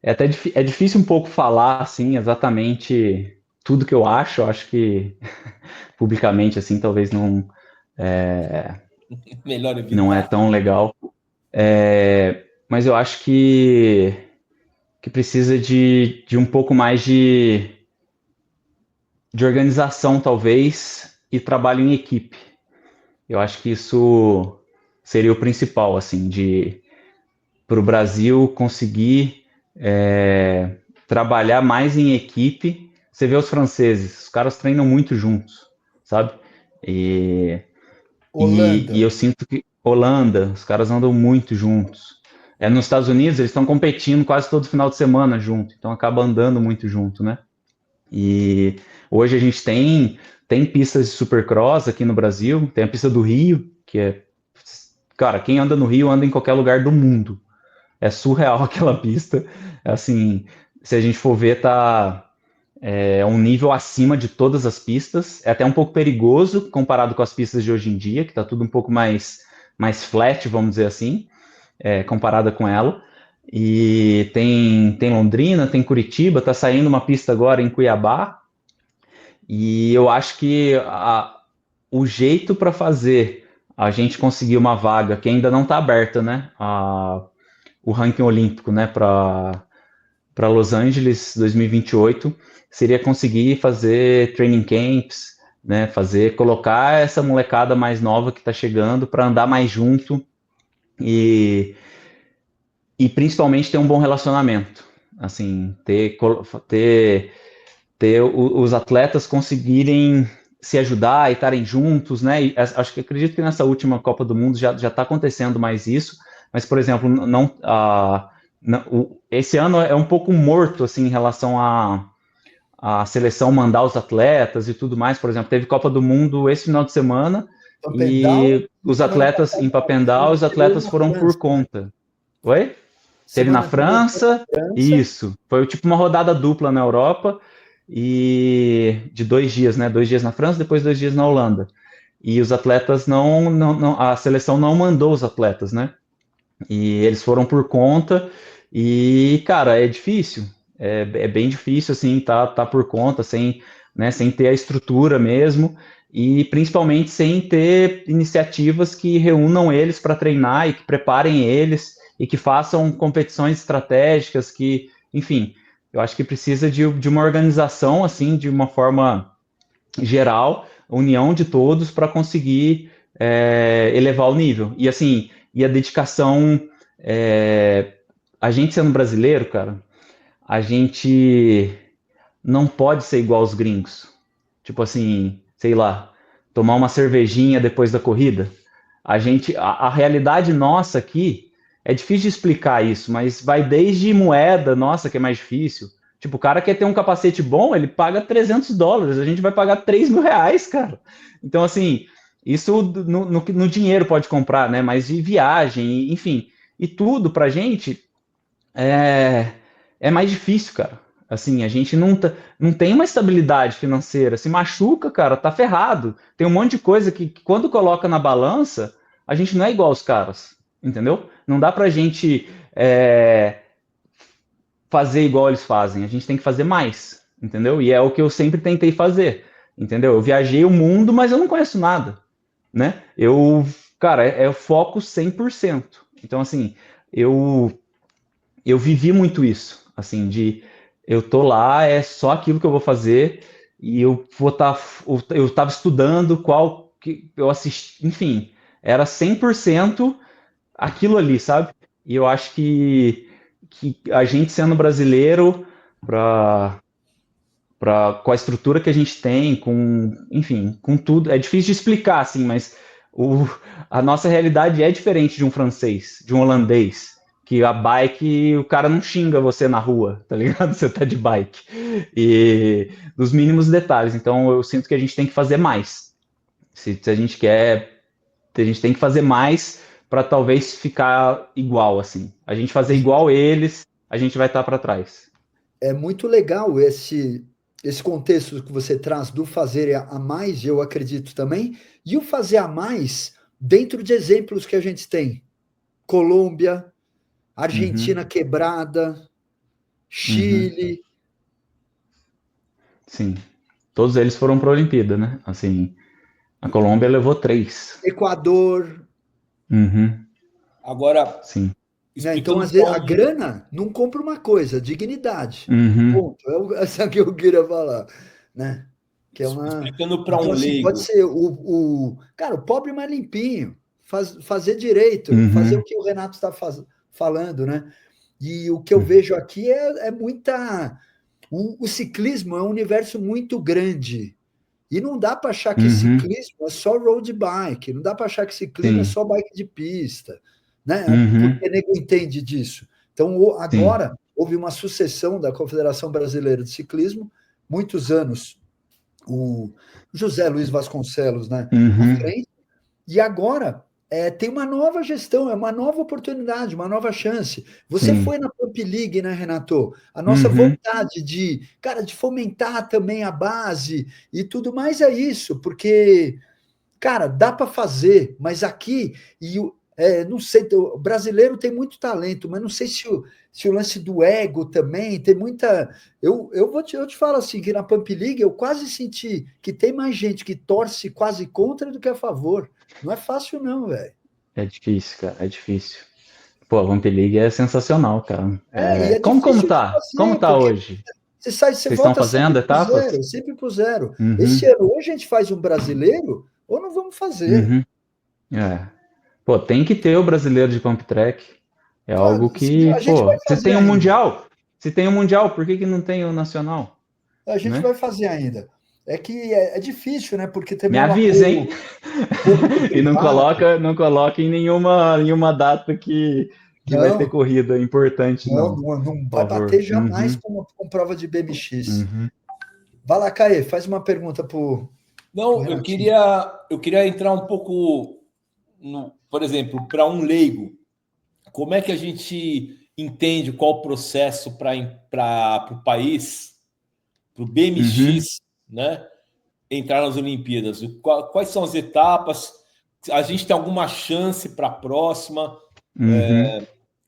até é difícil um pouco falar, assim, exatamente tudo que eu acho. Eu acho que publicamente, assim, talvez melhor não é evitar? tão legal. Mas eu acho que precisa de um pouco mais de organização, talvez, e trabalho em equipe. Eu acho que isso seria o principal, assim, para o Brasil conseguir trabalhar mais em equipe. Você vê os franceses, os caras treinam muito juntos, sabe? E, e Holanda. eu sinto que Holanda, os caras andam muito juntos. Nos Estados Unidos, eles estão competindo quase todo final de semana junto, então acaba andando muito junto, né? E hoje a gente tem pistas de supercross aqui no Brasil, tem a pista do Rio, que é, cara, quem anda no Rio anda em qualquer lugar do mundo. É surreal aquela pista. Assim, se a gente for ver, tá um nível acima de todas as pistas. É até um pouco perigoso comparado com as pistas de hoje em dia, que tá tudo um pouco mais flat, vamos dizer assim, comparada com ela. E tem Londrina, tem Curitiba, tá saindo uma pista agora em Cuiabá. E eu acho que o jeito para fazer a gente conseguir uma vaga que ainda não está aberta, né? O ranking olímpico, né? Para Los Angeles 2028 seria conseguir fazer training camps, né? Colocar essa molecada mais nova que está chegando para andar mais junto e principalmente ter um bom relacionamento, assim, ter os atletas conseguirem se ajudar e estarem juntos, né? E acho que acredito que nessa última Copa do Mundo já está acontecendo mais isso, mas, por exemplo, esse ano é um pouco morto assim em relação à seleção mandar os atletas e tudo mais. Por exemplo, teve Copa do Mundo esse final de semana Papendal, e os semana atletas em passada, Papendal, os anterior atletas na foram por França, né? conta. Oi? Teve na Semana anterior foi na França, França. isso. Foi tipo uma rodada dupla na Europa e de 2 dias, né? 2 dias na França, depois 2 dias na Holanda. E os atletas a seleção não mandou os atletas, né? E eles foram por conta. E, cara, é difícil. É bem difícil, assim, tá por conta, sem ter a estrutura mesmo. E principalmente sem ter iniciativas que reúnam eles para treinar e que preparem eles e que façam competições estratégicas enfim, eu acho que precisa de uma organização, assim, de uma forma geral, união de todos para conseguir elevar o nível. E assim, e a dedicação, é, a gente sendo brasileiro, cara, a gente não pode ser igual aos gringos. Tipo assim, sei lá, tomar uma cervejinha depois da corrida. A realidade nossa aqui é difícil de explicar isso, mas vai desde moeda, nossa, que é mais difícil. Tipo, o cara quer ter um capacete bom, ele paga $300, a gente vai pagar R$ 3.000, cara. Então, assim, isso no dinheiro pode comprar, né? Mas de viagem, enfim, e tudo pra gente é, é mais difícil, cara. Assim, a gente não tem uma estabilidade financeira. Se machuca, cara, tá ferrado. Tem um monte de coisa que quando coloca na balança, a gente não é igual aos caras, entendeu? Não dá pra gente fazer igual eles fazem. A gente tem que fazer mais, entendeu? E é o que eu sempre tentei fazer, entendeu? Eu viajei o mundo, mas eu não conheço nada, né? Cara, é foco 100%. Então, assim, eu eu vivi muito isso, assim, eu tô lá, é só aquilo que eu vou fazer e eu estava estudando qual que eu assisti, enfim, era 100% aquilo ali, sabe? E eu acho que a gente sendo brasileiro, para com a estrutura que a gente tem, enfim, com tudo, é difícil de explicar, assim, mas a nossa realidade é diferente de um francês, de um holandês, que a bike, o cara não xinga você na rua, tá ligado? Você tá de bike. E dos mínimos detalhes. Então, eu sinto que a gente tem que fazer mais. Se a gente quer, a gente tem que fazer mais para talvez ficar igual, assim. A gente fazer igual eles, a gente vai estar para trás. É muito legal esse contexto que você traz do fazer a mais, eu acredito também, e o fazer a mais dentro de exemplos que a gente tem. Colômbia, Argentina quebrada, Chile. Sim. Todos eles foram para a Olimpíada, né? Assim, a Colômbia levou 3. Equador. Agora, sim. Né? Então, às vezes, a grana não compra uma coisa, dignidade. Ponto. É essa que eu queria falar. Né? Que é uma... Explicando para então, um assim, leigo. pode ser cara, o pobre mais limpinho, fazer direito, fazer o que o Renato está falando, né? E o que eu vejo aqui é muita... O ciclismo é um universo muito grande. E não dá para achar que ciclismo é só road bike, não dá para achar que ciclismo é só bike de pista, né? Porque nego entende disso. Então, agora, houve uma sucessão da Confederação Brasileira de Ciclismo, muitos anos, o José Luiz Vasconcelos, né, à frente, e agora tem uma nova gestão, é uma nova oportunidade, uma nova chance. Você foi na Pump League, né, Renato? A nossa vontade de fomentar também a base e tudo mais é isso, porque, cara, dá para fazer, mas aqui, não sei, o brasileiro tem muito talento, mas não sei se o lance do ego também, tem muita... Eu te falo assim, que na Pump League eu quase senti que tem mais gente que torce quase contra do que a favor. Não é fácil, não, velho. É difícil, cara, é difícil. Pô, a Vamp League é sensacional, cara. E é Como difícil de tá? Como fazer, tá porque hoje? você Vocês estão volta fazendo sempre pro etapas? zero, sempre pro zero. Esse ano, ou a gente faz um brasileiro, ou não vamos fazer. Pô, tem que ter o brasileiro de Pump Track. É algo A que, gente vai pô, se fazer tem um ainda. mundial, se tem um mundial, por que não tem o nacional? A gente Né? vai fazer ainda. É que é difícil, né? Porque Me também o avisa, hein? E não público-privado. coloca em nenhuma data que vai ter Não, corrida importante, não. não Por vai bater favor. jamais com prova de BMX. Vai lá, Caê, faz uma pergunta pro Não, eu Renatinho. queria entrar um pouco, por exemplo, para um leigo. Como é que a gente entende qual o processo para o país, para o BMX, né, entrar nas Olimpíadas? Quais são as etapas? A gente tem alguma chance para a próxima?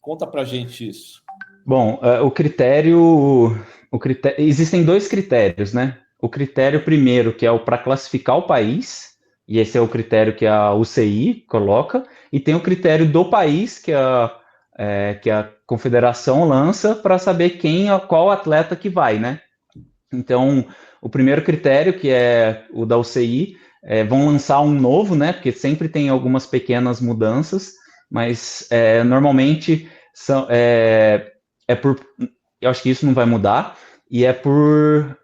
Conta para a gente isso. Bom, existem 2 critérios, né? O critério primeiro, que é o para classificar o país, e esse é o critério que a UCI coloca, e tem o critério do país, que a confederação lança para saber qual atleta que vai, né? Então, o primeiro critério, que é o da UCI, vão lançar um novo, né? Porque sempre tem algumas pequenas mudanças, mas normalmente eu acho que isso não vai mudar, e é por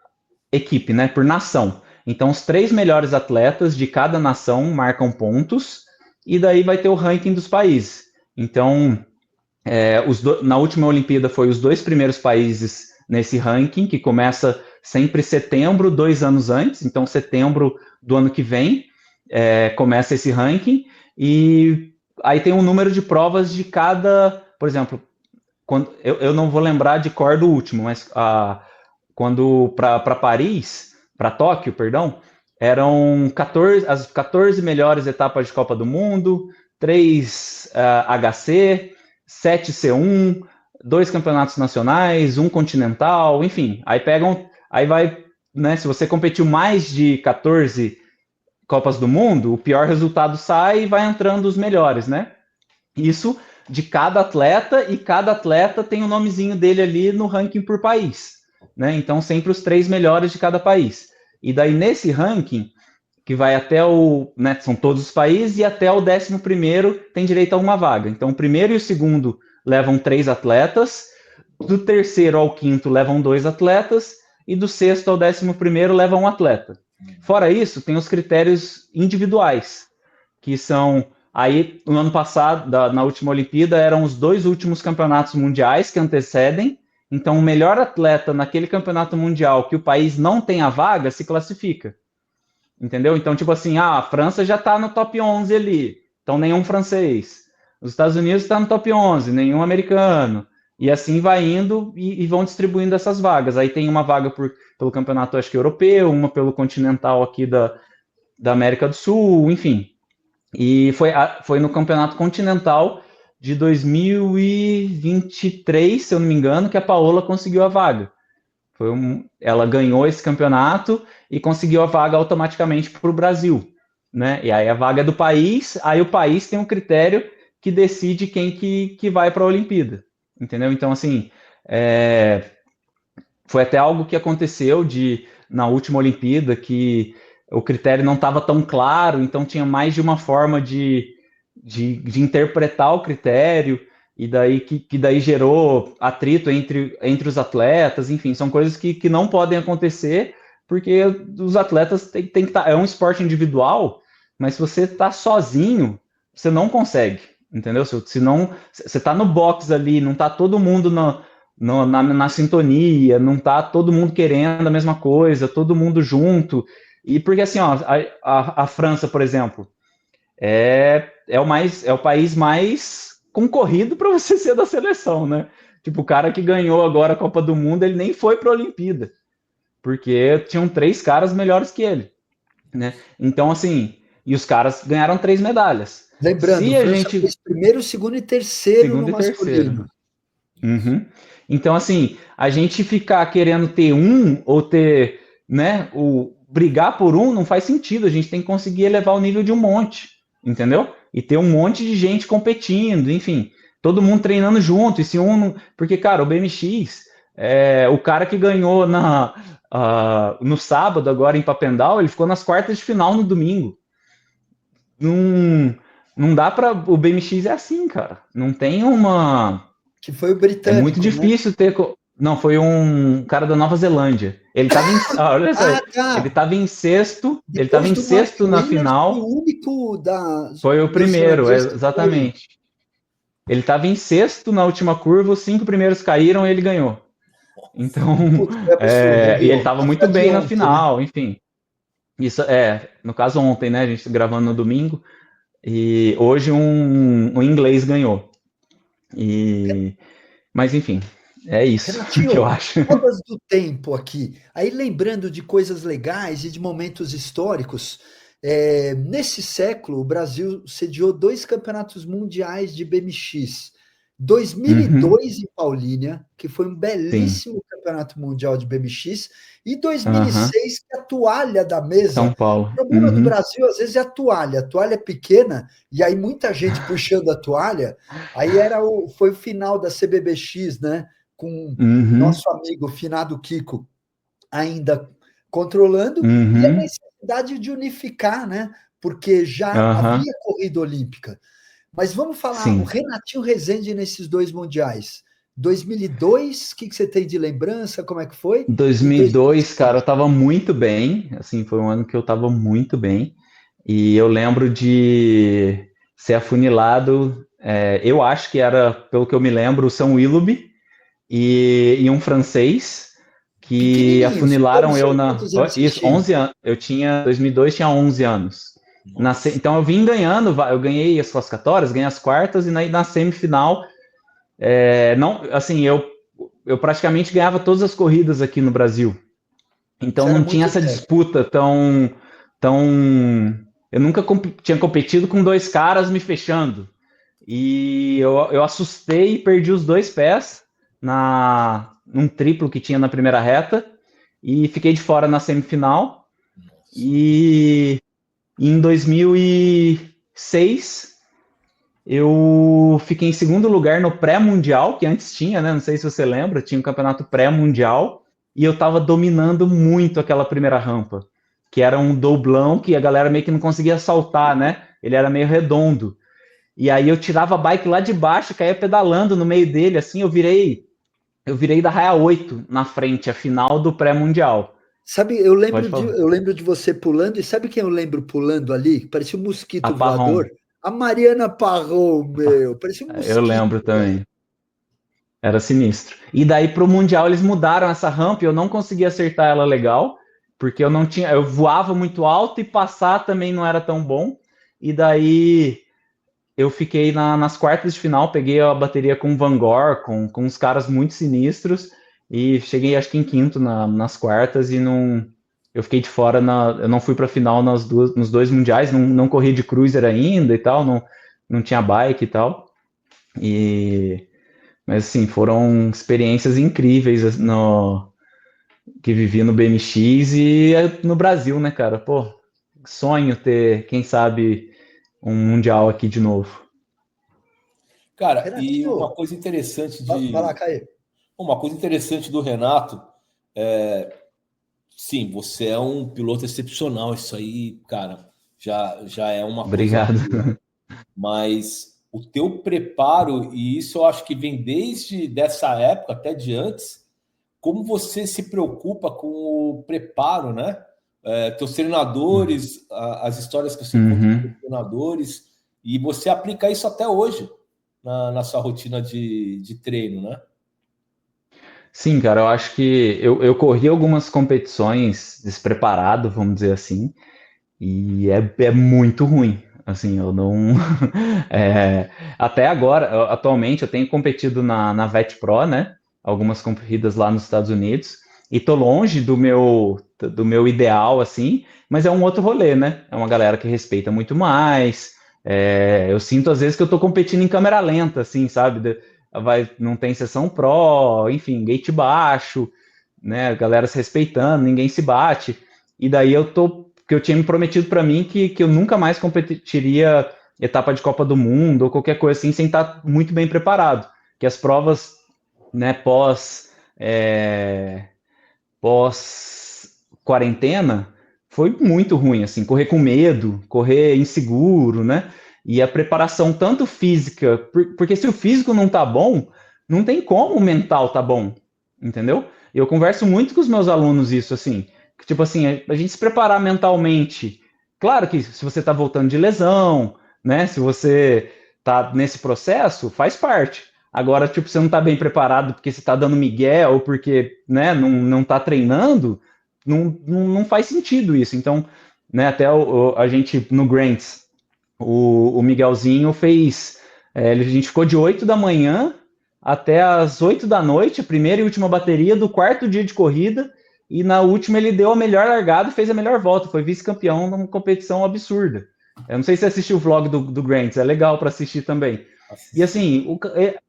equipe, né? Por nação. Então, os 3 melhores atletas de cada nação marcam pontos, e daí vai ter o ranking dos países. Então, na última Olimpíada foi os 2 primeiros países nesse ranking, que começa sempre em setembro, 2 anos antes. Então, setembro do ano que vem, começa esse ranking, e aí tem um número de provas de cada, por exemplo, eu não vou lembrar de cor do último, mas quando para Paris, para Tóquio, perdão, eram as 14 melhores etapas de Copa do Mundo, 3 HC, 7 C1, 2 campeonatos nacionais, 1 continental, enfim. Aí vai, né? Se você competiu mais de 14 Copas do Mundo, o pior resultado sai e vai entrando os melhores, né? Isso de cada atleta, e cada atleta tem o nomezinho dele ali no ranking por país, né? Então, sempre os 3 melhores de cada país. E daí, nesse ranking, que vai até né, são todos os países, e até o 11º tem direito a uma vaga. Então, o primeiro e o segundo levam 3 atletas, do terceiro ao quinto levam 2 atletas, e do sexto ao 11º levam um atleta. Fora isso, tem os critérios individuais, que são... Aí, no ano passado, na última Olimpíada, eram os 2 últimos campeonatos mundiais que antecedem. Então, o melhor atleta naquele campeonato mundial que o país não tem a vaga, se classifica. Entendeu? Então, tipo assim, a França já está no top 11 ali, então nenhum francês. Os Estados Unidos está no top 11, nenhum americano. E assim vai indo e vão distribuindo essas vagas. Aí tem uma vaga pelo campeonato, acho que europeu, uma pelo continental aqui da América do Sul, enfim. E foi no campeonato continental de 2023, se eu não me engano, que a Paola conseguiu a vaga. Ela ganhou esse campeonato e conseguiu a vaga automaticamente para o Brasil, né? E aí a vaga é do país, aí o país tem um critério que decide quem que vai para a Olimpíada, entendeu? Então, assim, foi até algo que aconteceu na última Olimpíada, que o critério não estava tão claro, então tinha mais de uma forma de interpretar o critério, e daí que daí gerou atrito entre os atletas, enfim, são coisas que não podem acontecer, porque os atletas tem que estar... É um esporte individual, mas se você está sozinho, você não consegue, entendeu? Se não, você está no box ali, não está todo mundo na sintonia, não está todo mundo querendo a mesma coisa, todo mundo junto, e porque assim, ó, a França, por exemplo, é o país mais concorrido para você ser da seleção, né? Tipo, o cara que ganhou agora a Copa do Mundo, ele nem foi para a Olimpíada, porque tinham 3 caras melhores que ele, né? Então, assim, e os caras ganharam 3 medalhas. Lembrando, França fez primeiro, segundo e terceiro no masculino. Uhum. Então, assim, a gente ficar querendo ter ou ter, né, brigar por não faz sentido. A gente tem que conseguir elevar o nível de um monte, entendeu? E ter um monte de gente competindo, enfim, todo mundo treinando junto. E se porque, cara, o BMX, o cara que ganhou no sábado, agora em Papendal, ele ficou nas quartas de final no domingo. Não dá para... O BMX é assim, cara. Não tem uma... Que foi o britânico, é muito difícil, né? Não, foi um cara da Nova Zelândia. Ele estava olha só, ele estava em sexto, na final. Foi o único Foi o primeiro, exatamente. Ele estava em sexto na última curva, os 5 primeiros caíram e ele ganhou. Então, e ele estava muito bem na final, né? Enfim. Isso no caso ontem, né? A gente gravando no domingo, e hoje um inglês ganhou. Mas enfim, é isso, Renatinho, que eu acho. Rodas do tempo aqui. Aí lembrando de coisas legais e de momentos históricos, nesse século o Brasil sediou 2 campeonatos mundiais de BMX. 2002 em Paulínia, que foi um belíssimo campeonato mundial de BMX, e 2006 que a toalha da mesa. São Paulo. O problema do Brasil às vezes é a toalha é pequena, e aí muita gente puxando a toalha. Aí foi o final da CBBX, né? Com nosso amigo finado Kiko ainda controlando, e a necessidade de unificar, né? Porque já havia corrida olímpica. Mas vamos falar, o Renatinho Rezende nesses 2 mundiais. 2002, o que você tem de lembrança? Como é que foi? 2002, cara, eu estava muito bem. Assim, foi um ano que eu estava muito bem. E eu lembro de ser afunilado. Eu acho que era, pelo que eu me lembro, o São Willoughby e um francês que afunilaram eu Isso, 11 anos. 2002 tinha 11 anos. Então eu vim ganhando, eu ganhei as classificatórias, ganhei as quartas, e na semifinal, não, assim, eu praticamente ganhava todas as corridas aqui no Brasil. Então não tinha essa disputa tão... Eu nunca tinha competido com 2 caras me fechando. E eu assustei e perdi os 2 pés num triplo que tinha na primeira reta, e fiquei de fora na semifinal. E em 2006, eu fiquei em segundo lugar no pré-mundial, que antes tinha, né? Não sei se você lembra, tinha um campeonato pré-mundial, e eu estava dominando muito aquela primeira rampa, que era um doblão que a galera meio que não conseguia saltar, né? Ele era meio redondo. E aí eu tirava a bike lá de baixo, caía pedalando no meio dele, assim, eu virei da raia 8 na frente, a final do pré-mundial. Sabe, Pode falar. eu lembro de você pulando, e sabe quem eu lembro pulando ali? Parecia um A mosquito Parrom. voador. A Mariana Parrou, meu, parecia um Eu mosquito, lembro velho. também. Era sinistro. E daí pro Mundial eles mudaram essa rampa e eu não consegui acertar ela legal, porque eu não tinha, eu voava muito alto e passar também não era tão bom. E daí eu fiquei nas quartas de final, peguei a bateria com o Van Gogh, com uns caras muito sinistros, e cheguei acho que em quinto nas quartas e não. Eu fiquei de fora, eu não fui para a final nos dois mundiais, não corri de cruiser ainda e tal, não tinha bike e tal. E, mas assim, foram experiências incríveis que vivi no BMX e no Brasil, né, cara? Pô, sonho ter, quem sabe, um mundial aqui de novo. Cara, e uma Renatinho, coisa interessante vai lá, Caio. uma coisa interessante do Renato, sim, você é um piloto excepcional, isso aí, cara, já é uma coisa Obrigado. boa. Mas o teu preparo, e isso eu acho que vem desde dessa época, até de antes, como você se preocupa com o preparo, né? Teus treinadores, as histórias que você conta com Uhum. os treinadores, e você aplica isso até hoje na sua rotina de treino, né? Sim, cara, eu acho que eu corri algumas competições despreparado, vamos dizer assim, e é muito ruim. Assim, eu não. Até agora, atualmente, eu tenho competido na VET Pro, né? Algumas corridas lá nos Estados Unidos, e tô longe do meu ideal, assim, mas é um outro rolê, né? É uma galera que respeita muito mais. Eu sinto às vezes que eu tô competindo em câmera lenta, assim, sabe? Não tem sessão pro, enfim, gate baixo, né? A galera se respeitando, ninguém se bate. E daí que eu tinha me prometido para mim que eu nunca mais competiria etapa de Copa do Mundo ou qualquer coisa assim sem estar muito bem preparado. Que as provas, né, pós quarentena foi muito ruim, assim, correr com medo, correr inseguro, né? E a preparação tanto física, porque se o físico não tá bom, não tem como o mental tá bom, entendeu? Eu converso muito com os meus alunos isso, assim, que, tipo assim, a gente se preparar mentalmente, claro que se você tá voltando de lesão, né, se você tá nesse processo, faz parte. Agora, tipo, você não tá bem preparado porque você tá dando migué ou porque, né, não tá treinando, não faz sentido isso. Então, né, até a gente no Grants, o Miguelzinho fez. A gente ficou de 8 da manhã até as 8 da noite, a primeira e última bateria do quarto dia de corrida, e na última ele deu a melhor largada e fez a melhor volta. Foi vice-campeão numa competição absurda. Eu não sei se você assistiu o vlog do Grants, é legal para assistir também. E Assisti. assim,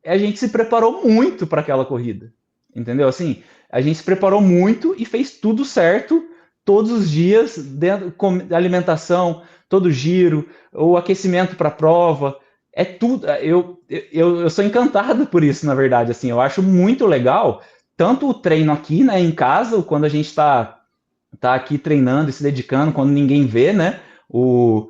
a gente se preparou muito para aquela corrida, entendeu? Assim, a gente se preparou muito e fez tudo certo todos os dias, dentro da alimentação, todo giro, o aquecimento para a prova, é tudo. Eu sou encantado por isso, na verdade. Assim, eu acho muito legal, tanto o treino aqui, né, em casa, quando a gente tá aqui treinando e se dedicando, quando ninguém vê, né, o,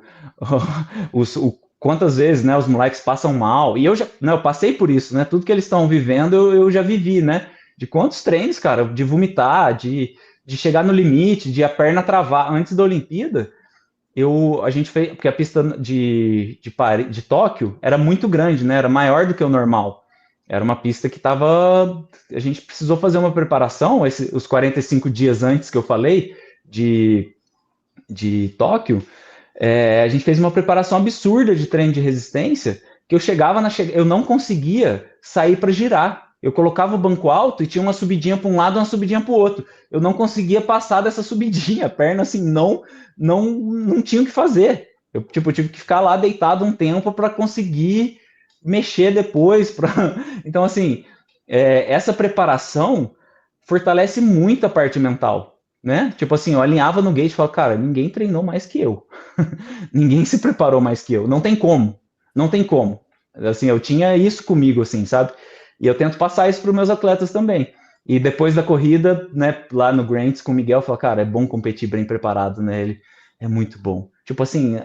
quantas vezes, né, os moleques passam mal, e eu passei por isso, né, tudo que eles estão vivendo eu já vivi, né, de quantos treinos, cara, de vomitar, de chegar no limite, de a perna travar antes da Olimpíada. A gente fez, porque a pista de Tóquio era muito grande, né? Era maior do que o normal. Era uma pista que tava. A gente precisou fazer uma preparação, os 45 dias antes que eu falei, de, de Tóquio. A gente fez uma preparação absurda de treino de resistência, que eu chegava eu não conseguia sair para girar. Eu colocava o banco alto e tinha uma subidinha para um lado e uma subidinha para o outro. Eu não conseguia passar dessa subidinha, a perna assim não tinha o que fazer. Eu tipo tive que ficar lá deitado um tempo para conseguir mexer depois. Então assim, essa preparação fortalece muito a parte mental, né? Tipo assim, eu alinhava no gate e falava, cara, ninguém treinou mais que eu. Ninguém se preparou mais que eu. Não tem como. Não tem como. Assim, eu tinha isso comigo, assim, sabe? E eu tento passar isso para os meus atletas também. E depois da corrida, né, lá no Grants com o Miguel, eu falo, cara, é bom competir bem preparado, né? Ele é muito bom. Tipo assim,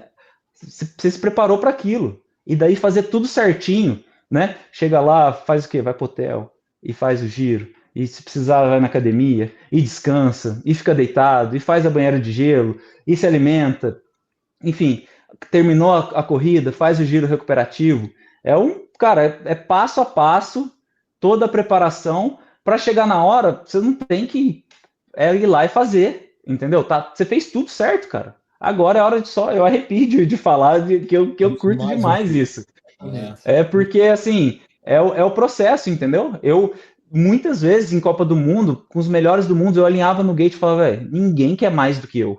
você se preparou para aquilo. E daí fazer tudo certinho, né? Chega lá, faz o quê? Vai pro hotel e faz o giro e se precisar vai na academia, e descansa, e fica deitado, e faz a banheira de gelo, e se alimenta, enfim, terminou a corrida, faz o giro recuperativo. Cara, é passo a passo, toda a preparação, para chegar na hora, você não tem que ir lá e fazer, entendeu? Tá, você fez tudo certo, cara. Agora é hora de só, eu arrepio de falar que eu curto demais isso. Porque, assim, é o processo, entendeu? Eu, muitas vezes, em Copa do Mundo, com os melhores do mundo, eu alinhava no gate e falava, velho, ninguém quer mais do que eu.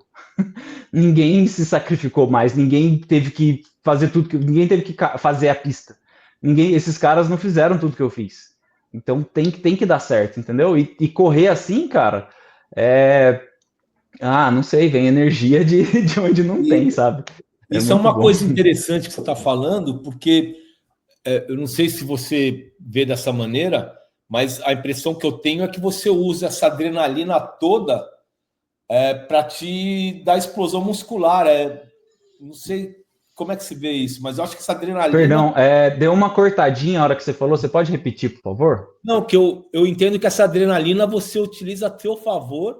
Ninguém se sacrificou mais, ninguém teve que fazer tudo, ninguém teve que fazer a pista. Esses caras não fizeram tudo que eu fiz. Então tem que dar certo, entendeu? E correr assim, cara, não sei, vem energia de onde não tem, sabe? Isso é uma coisa interessante que você está falando, porque eu não sei se você vê dessa maneira, mas a impressão que eu tenho é que você usa essa adrenalina toda para te dar explosão muscular. Não sei como é que se vê isso, mas eu acho que essa adrenalina... Perdão, deu uma cortadinha a hora que você falou, você pode repetir, por favor? Não, que eu entendo que essa adrenalina você utiliza a seu favor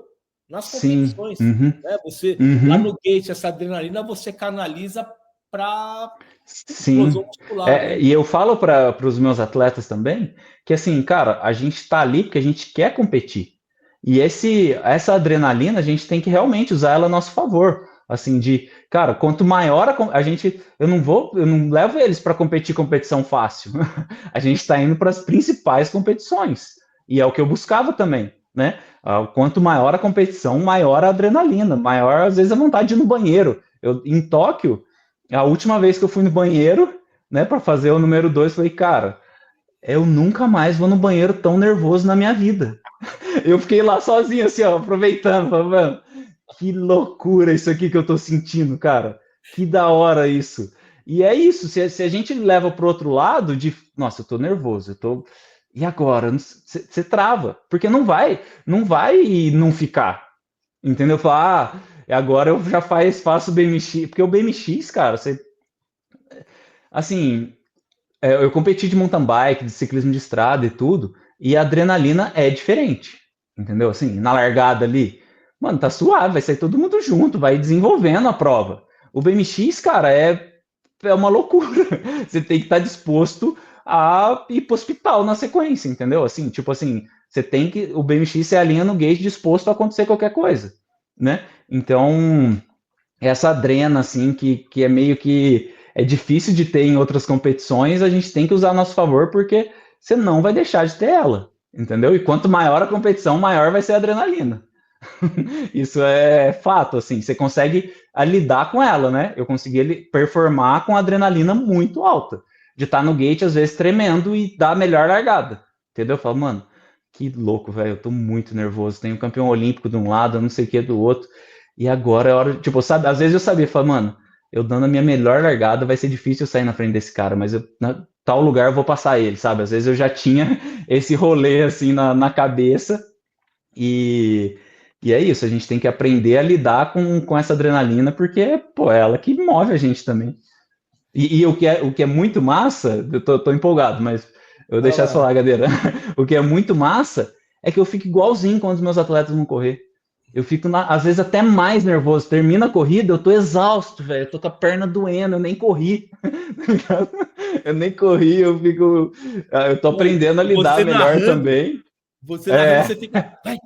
nas competições. Uhum. Né? Você, lá no gate, essa adrenalina você canaliza para explosão muscular. Né? E eu falo para os meus atletas também que, assim, cara, a gente está ali porque a gente quer competir. E essa adrenalina, a gente tem que realmente usar ela a nosso favor. Assim, cara, quanto maior eu não levo eles para competir competição fácil. A gente está indo para as principais competições. E é o que eu buscava também, né? Quanto maior a competição, maior a adrenalina, maior, às vezes, a vontade de ir no banheiro. Em Tóquio, a última vez que eu fui no banheiro, né, para fazer o número 2, falei, cara, eu nunca mais vou no banheiro tão nervoso na minha vida. Eu fiquei lá sozinho, assim, ó, aproveitando, falando, mano, que loucura isso aqui que eu tô sentindo, cara. Que da hora isso. E é isso, se a gente leva pro outro lado de, nossa, eu tô nervoso, e agora? Você trava, porque não vai não ficar, entendeu? Falar, agora eu já faço o BMX, porque o BMX, cara, assim, eu competi de mountain bike, de ciclismo de estrada e tudo, e a adrenalina é diferente, entendeu? Assim, na largada ali, mano, tá suave, vai sair todo mundo junto, vai desenvolvendo a prova. O BMX, cara, é uma loucura. Você tem que estar disposto a ir pro hospital na sequência, entendeu? Assim, tipo assim, o BMX se alinha no gate disposto a acontecer qualquer coisa, né? Então, essa adrena, assim, que é meio que é difícil de ter em outras competições, a gente tem que usar a nosso favor, porque você não vai deixar de ter ela, entendeu? E quanto maior a competição, maior vai ser a adrenalina. Isso é fato, assim, você consegue lidar com ela, né? Eu consegui performar com adrenalina muito alta, de estar no gate, às vezes, tremendo e dar a melhor largada, entendeu? Eu falo, mano, que louco, velho, eu tô muito nervoso, tem um campeão olímpico de um lado, eu não sei o que do outro, e agora é hora, tipo, sabe, às vezes eu sabia, falo, mano, eu dando a minha melhor largada, vai ser difícil eu sair na frente desse cara, mas tal lugar eu vou passar ele, sabe? Às vezes eu já tinha esse rolê, assim, na cabeça, e é isso, a gente tem que aprender a lidar com essa adrenalina, porque, pô, é ela que move a gente também. E o que é muito massa, eu tô empolgado, mas eu vou deixar só lá, Gadeira. O que é muito massa é que eu fico igualzinho quando os meus atletas vão correr. Eu fico, às vezes, até mais nervoso. Termina a corrida, eu tô exausto, velho. Eu tô com a perna doendo, eu nem corri. Eu nem corri, eu fico. Eu tô aprendendo a lidar melhor também. Você narrando, você fica. Vai.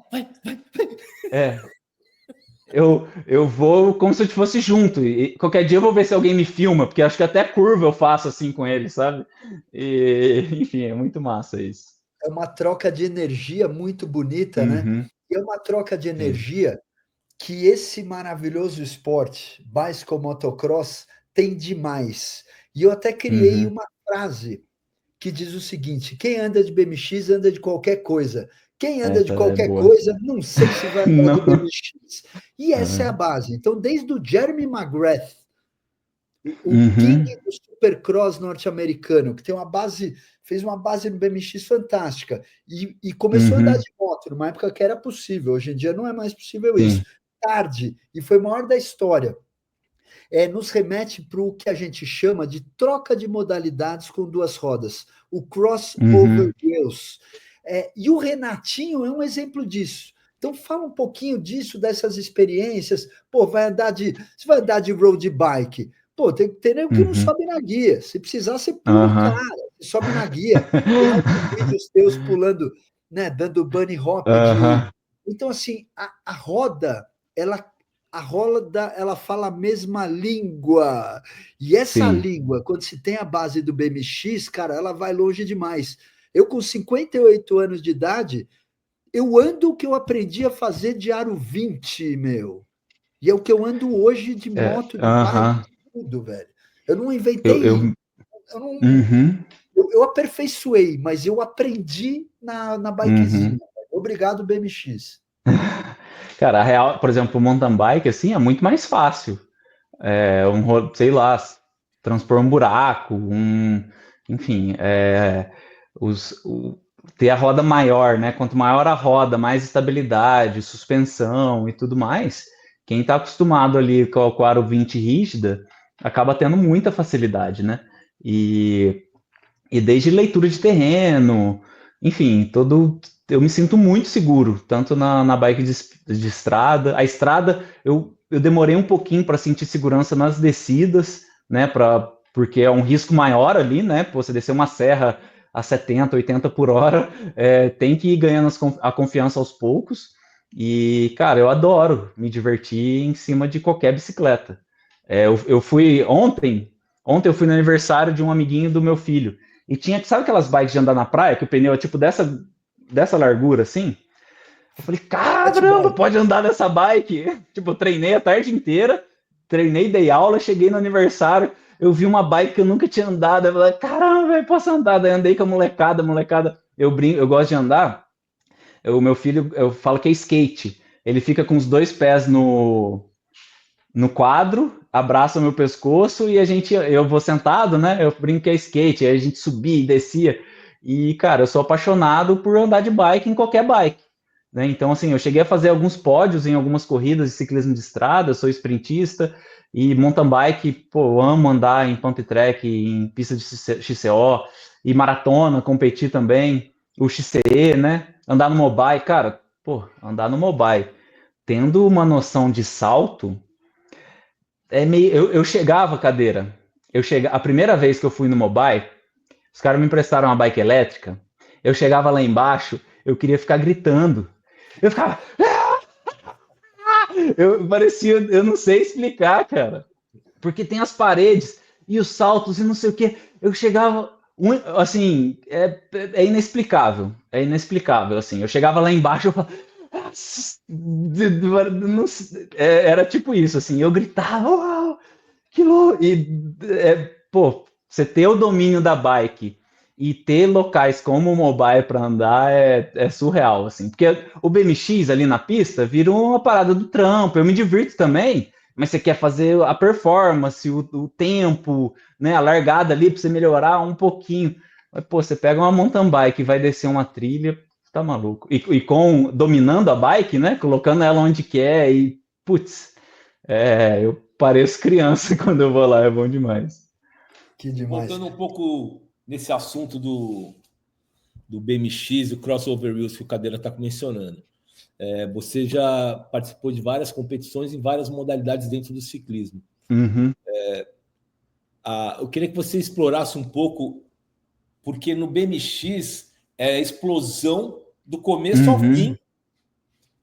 Eu vou como se eu fosse junto. E qualquer dia eu vou ver se alguém me filma, porque acho que até curva eu faço assim com ele, sabe? Enfim, é muito massa isso. É uma troca de energia muito bonita, né? E é uma troca de energia que esse maravilhoso esporte, bicycle motocross, tem demais. E eu até criei uma frase que diz o seguinte: quem anda de BMX anda de qualquer coisa. Quem anda de qualquer coisa, não sei se vai andar de BMX. E essa é a base. Então, desde o Jeremy McGrath, o king do supercross norte-americano, que tem fez uma base no BMX fantástica, e começou a andar de moto, numa época que era possível. Hoje em dia não é mais possível isso. Tarde, e foi o maior da história. Nos remete para o que a gente chama de troca de modalidades com duas rodas, o crossover wheels. E o Renatinho é um exemplo disso. Então, fala um pouquinho disso, dessas experiências. Pô, você vai andar de road bike. Pô, tem que ter que não sobe na guia. Se precisar, você pula o cara. Você sobe na guia. Tem alguns vídeos teus pulando, né, dando bunny hop. Então, assim, a roda, ela fala a mesma língua. E essa língua, quando se tem a base do BMX, cara, ela vai longe demais. Eu, com 58 anos de idade, eu ando o que eu aprendi a fazer de aro 20, meu. E é o que eu ando hoje de moto, de bike, tudo, velho. Eu não inventei. Eu aperfeiçoei, mas eu aprendi na bikezinha. Obrigado, BMX. Cara, a real, por exemplo, o mountain bike, assim, é muito mais fácil. Sei lá, transpor um buraco, enfim, ter a roda maior, né? Quanto maior a roda, mais estabilidade, suspensão e tudo mais. Quem está acostumado ali com o aro 20 rígida, acaba tendo muita facilidade, né? E desde leitura de terreno, enfim, eu me sinto muito seguro, tanto na bike de estrada. A estrada, eu demorei um pouquinho para sentir segurança nas descidas, né? Porque é um risco maior ali, né? Você descer uma serra a 70, 80 por hora, tem que ir ganhando a confiança aos poucos. E, cara, eu adoro me divertir em cima de qualquer bicicleta. Eu fui ontem eu fui no aniversário de um amiguinho do meu filho. E tinha, sabe aquelas bikes de andar na praia, que o pneu é tipo dessa largura, assim? Eu falei, caramba, pode andar nessa bike? Tipo, eu treinei a tarde inteira, dei aula, cheguei no aniversário, eu vi uma bike que eu nunca tinha andado, eu falei, caramba, eu posso andar. Daí andei com a molecada, eu gosto de andar. O meu filho, eu falo que é skate. Ele fica com os dois pés no quadro, abraça o meu pescoço e eu vou sentado, né? Eu brinco que é skate, aí a gente subia e descia. E, cara, eu sou apaixonado por andar de bike em qualquer bike, né? Então, assim, eu cheguei a fazer alguns pódios em algumas corridas de ciclismo de estrada, eu sou sprintista, e mountain bike, pô, eu amo andar em pump track, em pista de XCO, e maratona, competir também, o XCE, né? Andar no mobile, cara, pô, andar no mobile, tendo uma noção de salto, eu chegava, cadeira. A primeira vez que eu fui no mobile, os caras me emprestaram uma bike elétrica. Eu chegava lá embaixo, eu queria ficar gritando. Eu ficava. Eu parecia. Eu não sei explicar, cara. Porque tem as paredes e os saltos e não sei o quê. Eu chegava. Assim, é inexplicável. É inexplicável, assim. Eu chegava lá embaixo, eu falava. Era tipo isso, assim. Eu gritava. Uau! Que louco! Pô, você ter o domínio da bike e ter locais como o mobile para andar é surreal, assim. Porque o BMX ali na pista vira uma parada do trampo. Eu me divirto também, mas você quer fazer a performance, o tempo, né, a largada ali para você melhorar um pouquinho. Mas, pô, você pega uma mountain bike e vai descer uma trilha, tá maluco. E dominando a bike, né, colocando ela onde quer e, putz, eu pareço criança quando eu vou lá, é bom demais. Que demais. Voltando um pouco nesse assunto do BMX, do crossover wheels que o Cadeira está mencionando. Você já participou de várias competições em várias modalidades dentro do ciclismo. Eu queria que você explorasse um pouco, porque no BMX é a explosão do começo ao fim.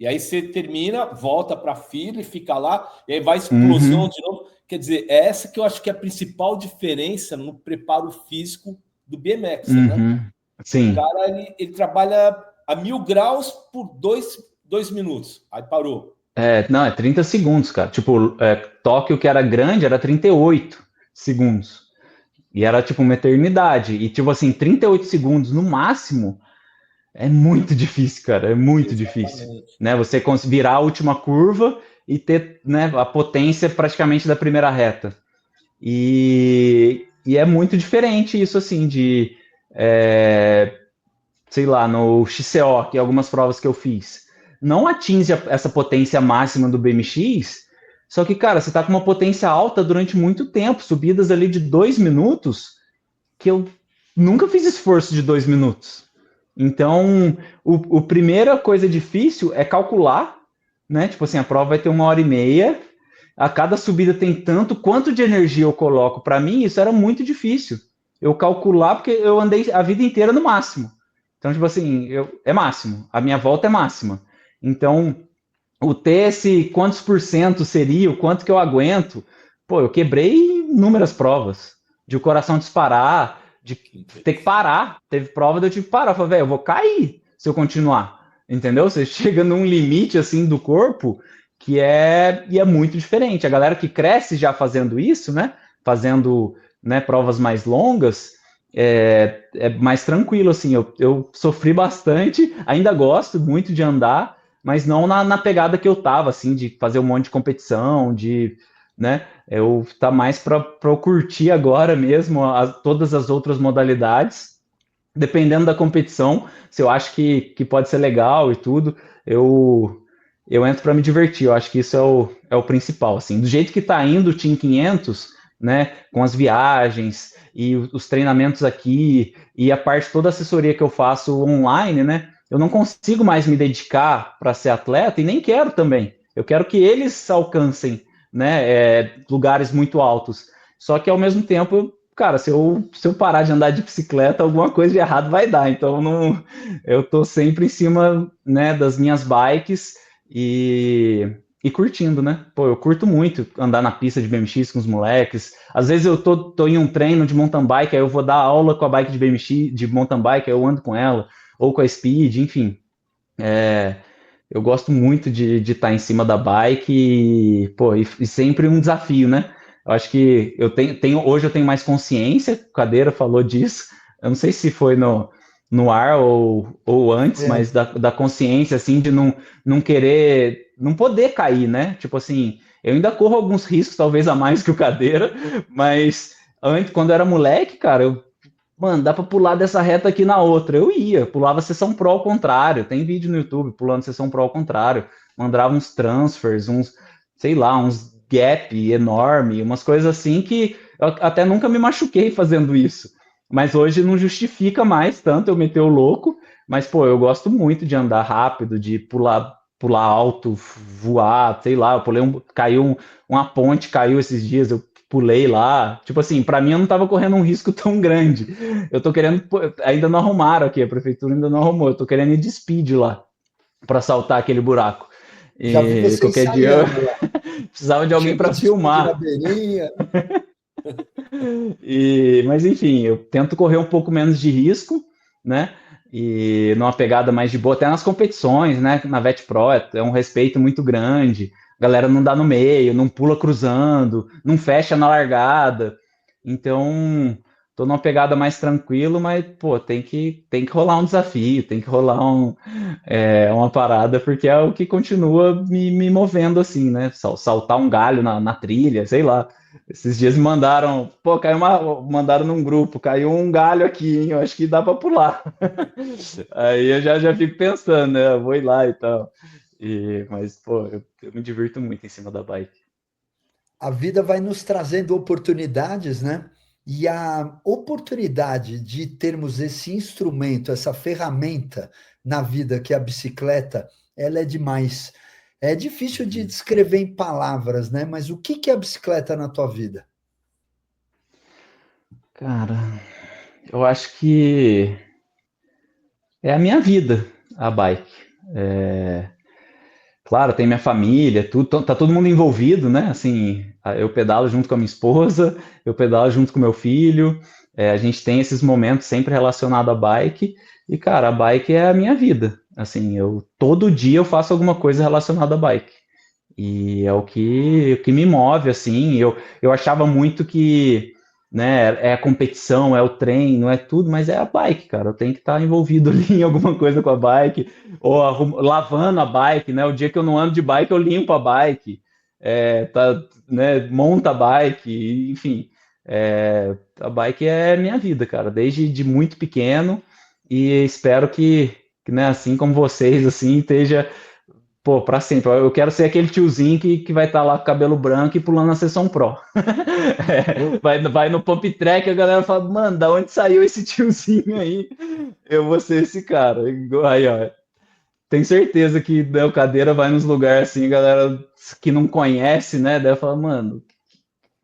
E aí você termina, volta para a fila e fica lá, e aí vai explosão de novo. Quer dizer, é essa que eu acho que é a principal diferença no preparo físico do BMX, né? Sim. O cara, ele trabalha a 1000 graus por 2 minutos. Aí parou. Não, é 30 segundos, cara. Tipo, Tóquio, que era grande, era 38 segundos. E era, tipo, uma eternidade. E, tipo assim, 38 segundos no máximo é muito difícil, cara. É muito difícil. Né? Você virar a última curva e ter, né, a potência praticamente da primeira reta. E é muito diferente isso, assim, de... sei lá, no XCO, que é algumas provas que eu fiz, não atinge essa potência máxima do BMX, só que, cara, você tá com uma potência alta durante muito tempo, subidas ali de 2 minutos, que eu nunca fiz esforço de 2 minutos. Então, o primeira coisa difícil é calcular, né? Tipo assim, a prova vai ter 1h30, a cada subida tem tanto, quanto de energia eu coloco? Para mim, isso era muito difícil. Eu calcular, porque eu andei a vida inteira no máximo. Então, tipo assim, é máximo. A minha volta é máxima. Então, o ter esse quantos por cento seria, o quanto que eu aguento, pô, eu quebrei inúmeras provas. De o coração disparar, de ter que parar. Teve prova de eu tive que parar. Eu falei, velho, eu vou cair se eu continuar. Entendeu? Você chega num limite assim do corpo e é muito diferente. A galera que cresce já fazendo isso, né? Fazendo, né, provas mais longas, é mais tranquilo, assim. Eu sofri bastante, ainda gosto muito de andar, mas não na pegada que eu tava, assim, de fazer um monte de competição, né? Eu tá mais para eu curtir agora mesmo todas as outras modalidades. Dependendo da competição, se eu acho que pode ser legal e tudo, eu entro para me divertir. Eu acho que isso é o principal, assim. Do jeito que está indo o Team 500, né, com as viagens e os treinamentos aqui e a parte toda a assessoria que eu faço online, né, eu não consigo mais me dedicar para ser atleta e nem quero também. Eu quero que eles alcancem, né, lugares muito altos. Só que ao mesmo tempo, cara, se eu parar de andar de bicicleta, alguma coisa de errado vai dar. Então não, eu tô sempre em cima, né, das minhas bikes e curtindo, né? Pô, eu curto muito andar na pista de BMX com os moleques. Às vezes eu tô em um treino de mountain bike, aí eu vou dar aula com a bike de BMX, de mountain bike, aí eu ando com ela, ou com a Speed, enfim. É, eu gosto muito de estar em cima da bike e sempre um desafio, né? Eu acho que hoje eu tenho mais consciência, o Cadeira falou disso. Eu não sei se foi no ar ou antes, Foi mas antes. da consciência, assim, de não querer, não poder cair, né? Tipo assim, eu ainda corro alguns riscos, talvez a mais que o Cadeira, mas antes, quando eu era moleque, cara, mano, dá pra pular dessa reta aqui na outra. Eu ia, pulava sessão pro ao contrário. Tem vídeo no YouTube pulando sessão pro ao contrário. Mandava uns transfers, sei lá, uns gap enorme, umas coisas assim que eu até nunca me machuquei fazendo isso. Mas hoje não justifica mais tanto eu meter o louco. Mas, pô, eu gosto muito de andar rápido, de pular alto, voar, sei lá. Eu pulei uma ponte, caiu esses dias, eu pulei lá. Tipo assim, para mim eu não tava correndo um risco tão grande. Eu tô querendo, ainda não arrumaram aqui, a prefeitura ainda não arrumou. Eu tô querendo ir de speed lá para saltar aquele buraco. Já vi E você qualquer dia eu ensaiando lá. precisava de alguém Chegou para de speed na filmar. beirinha. Mas enfim, eu tento correr um pouco menos de risco, né? E numa pegada mais de boa, até nas competições, né? Na Vet Pro é um respeito muito grande. A galera não dá no meio, não pula cruzando, não fecha na largada. Então, tô numa pegada mais tranquilo, mas pô, tem que rolar um desafio, tem que rolar uma parada, porque é o que continua me movendo assim, né? Saltar um galho na trilha, sei lá. Esses dias me mandaram, pô, mandaram num grupo, caiu um galho aqui, hein? Eu acho que dá para pular. Aí eu já fico pensando, né? Eu vou ir lá e tal. Mas, pô, eu me divirto muito em cima da bike. A vida vai nos trazendo oportunidades, né? E a oportunidade de termos esse instrumento, essa ferramenta na vida que é a bicicleta, ela é demais. É difícil de descrever em palavras, né? Mas o que é a bicicleta na tua vida? Cara, eu acho que é a minha vida, a bike. É, claro, tem minha família, tudo, tá todo mundo envolvido, né? Assim, eu pedalo junto com a minha esposa, eu pedalo junto com meu filho, a gente tem esses momentos sempre relacionados à bike, e, cara, a bike é a minha vida. Assim, todo dia eu faço alguma coisa relacionada à bike. E é o que me move, assim. Eu achava muito que, né, é a competição, é o treino, é tudo, mas é a bike, cara. Eu tenho que estar envolvido ali em alguma coisa com a bike, ou lavando a bike, né? O dia que eu não ando de bike, eu limpo a bike, né, monta a bike, enfim. A bike é minha vida, cara, desde de muito pequeno, e espero que, né, assim como vocês, assim, esteja Pô, pra sempre. Eu quero ser aquele tiozinho que vai estar lá com cabelo branco e pulando na sessão pro. Vai no pump track, a galera fala, mano, da onde saiu esse tiozinho aí? Eu vou ser esse cara. Aí, ó. Tenho certeza que, né, o Cadeira vai nos lugares assim, galera que não conhece, né? Daí fala, mano,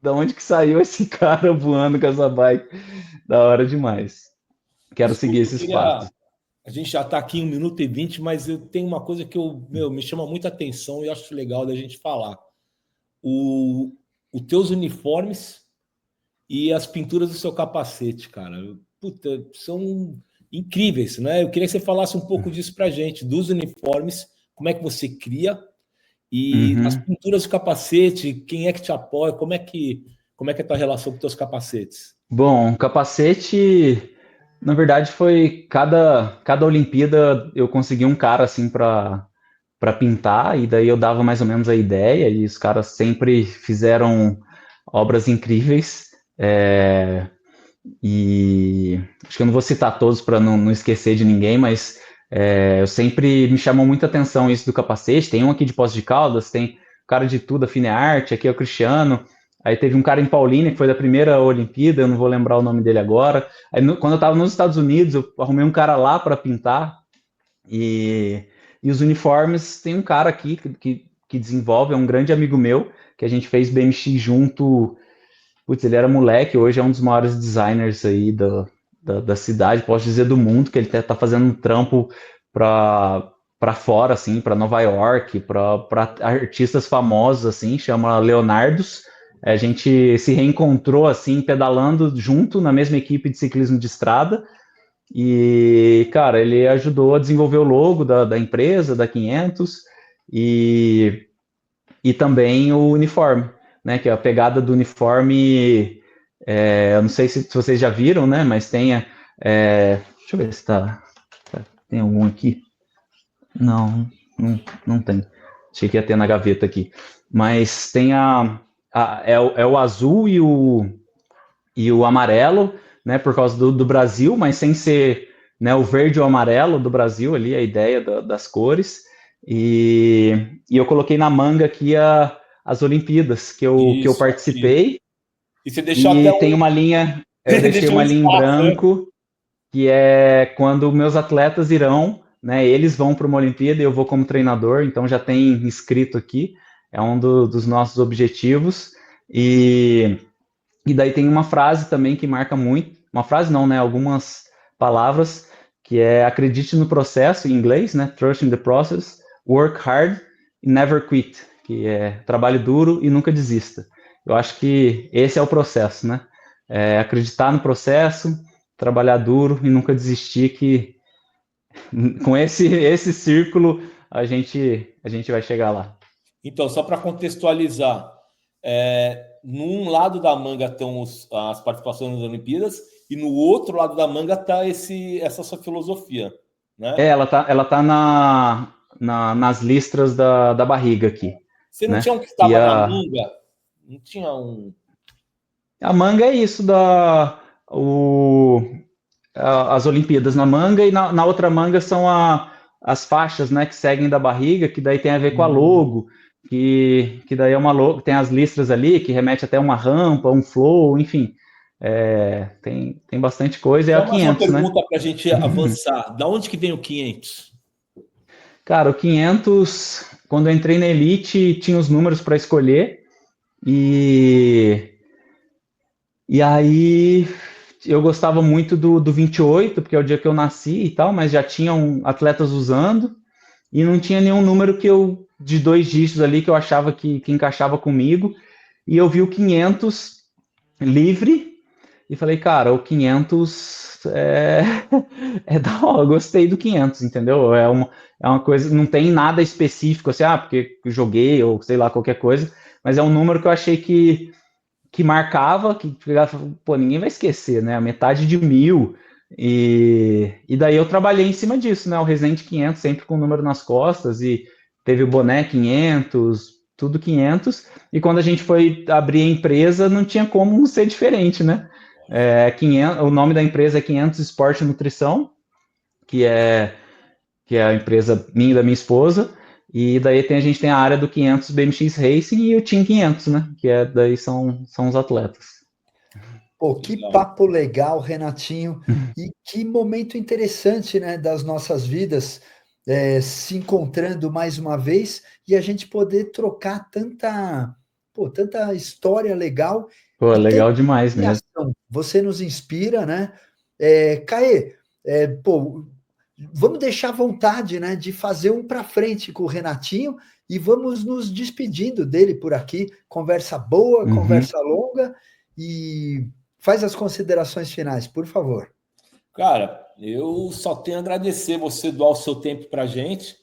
da onde que saiu esse cara voando com essa bike? Da hora demais. Quero seguir Desculpa, eu esses passos. queria. A gente já está aqui em 1 minuto e 20, mas eu tenho uma coisa que me chama muita atenção e acho legal da gente falar. Os teus uniformes e as pinturas do seu capacete, cara. Puta, são incríveis, né? Eu queria que você falasse um pouco disso pra gente, dos uniformes, como é que você cria e as pinturas do capacete, quem é que te apoia, como é que é a tua relação com os teus capacetes? Bom, capacete, na verdade, foi cada Olimpíada eu consegui um cara assim para pintar, e daí eu dava mais ou menos a ideia, e os caras sempre fizeram obras incríveis. E acho que eu não vou citar todos para não esquecer de ninguém, mas eu sempre me chamou muita atenção isso do capacete. Tem um aqui de Poços de Caldas, tem o cara de tudo, a Finearte, aqui é o Cristiano. Aí teve um cara em Paulínia, que foi da primeira Olimpíada, eu não vou lembrar o nome dele agora. Aí, quando eu estava nos Estados Unidos, eu arrumei um cara lá para pintar. E os uniformes, tem um cara aqui que desenvolve, é um grande amigo meu, que a gente fez BMX junto. Putz, ele era moleque, hoje é um dos maiores designers aí da cidade, posso dizer do mundo, que ele tá fazendo um trampo para fora, assim, para Nova York, para artistas famosos, assim, chama Leonardos. A gente se reencontrou, assim, pedalando junto na mesma equipe de ciclismo de estrada. E, cara, ele ajudou a desenvolver o logo da empresa, da 500, e também o uniforme, né? Que é a pegada do uniforme. Eu não sei se vocês já viram, né? Mas tem. Deixa eu ver se tem algum aqui. Não, não tem. Achei que ia ter na gaveta aqui. Mas tem o azul e o amarelo, né? Por causa do Brasil, mas sem ser, né, o verde ou amarelo do Brasil ali, a ideia das cores. E eu coloquei na manga aqui as Olimpíadas que eu Isso, aqui. participei. E você deixou até E tem uma linha, eu deixei deixou um uma linha em espaço, né? branco, que é quando meus atletas irão, né? Eles vão para uma Olimpíada e eu vou como treinador, então já tem escrito aqui, é um dos nossos objetivos. E daí tem uma frase também que marca muito, uma frase não, né? Algumas palavras, que é acredite no processo, em inglês, né? Trust in the process, work hard e never quit, que é trabalhe duro e nunca desista. Eu acho que esse é o processo, né? Acreditar no processo, trabalhar duro e nunca desistir, que com esse círculo a gente vai chegar lá. Então, só para contextualizar, num lado da manga estão as participações nas Olimpíadas e no outro lado da manga está essa sua filosofia, né? Ela tá nas listras da barriga aqui, Você não né? tinha um que E estava na manga? Não tinha um... a manga é isso, as Olimpíadas na manga, e na outra manga são as faixas, né, que seguem da barriga, que daí tem a ver com a logo, que daí é uma logo, tem as listras ali, que remete até uma rampa, um flow, enfim. Tem bastante coisa, é a Só mais uma 500, né? pergunta para a gente avançar. Da onde que vem o 500? Cara, o 500, quando eu entrei na Elite, tinha os números para escolher, e aí eu gostava muito do 28, porque é o dia que eu nasci e tal, mas já tinham atletas usando, e não tinha nenhum número de 2 dígitos ali que eu achava que encaixava comigo, e eu vi o 500 livre, e falei, cara, o 500 é da hora, eu gostei do 500, entendeu? É uma coisa, não tem nada específico, assim, porque eu joguei, ou sei lá, qualquer coisa, mas é um número que eu achei que marcava, que pô, ninguém vai esquecer, né? A metade de 1000. E daí eu trabalhei em cima disso, né? O Resende 500, sempre com o número nas costas, e teve o boné 500, tudo 500. E quando a gente foi abrir a empresa, não tinha como ser diferente, né? 500, o nome da empresa é 500 Esporte e Nutrição, que é a empresa minha e da minha esposa. E daí a gente tem a área do 500 BMX Racing e o Team 500, né? Que daí são os atletas. Pô, que papo legal, Renatinho, e que momento interessante, né, das nossas vidas, se encontrando mais uma vez e a gente poder trocar tanta história legal Pô, e tanta legal demais mesmo. inspiração. Você nos inspira, né? Caê, pô, vamos deixar à vontade, né, de fazer um para frente com o Renatinho e vamos nos despedindo dele por aqui. Conversa boa, conversa longa e faz as considerações finais, por favor. Cara, eu só tenho a agradecer você doar o seu tempo para a gente.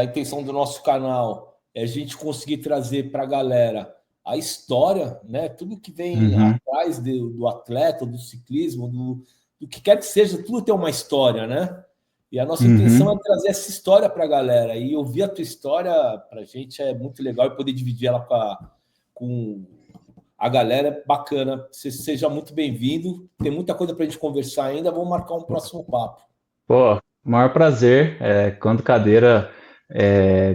A intenção do nosso canal é a gente conseguir trazer para a galera a história, né? Tudo que vem atrás do atleta, do ciclismo, do que quer que seja, tudo tem uma história, né? E a nossa intenção é trazer essa história para a galera. E ouvir a tua história, para a gente, é muito legal e poder dividir ela com a galera é bacana. Seja muito bem-vindo. Tem muita coisa para a gente conversar ainda. Vamos marcar um próximo papo. Pô, maior prazer. Quando Cadeira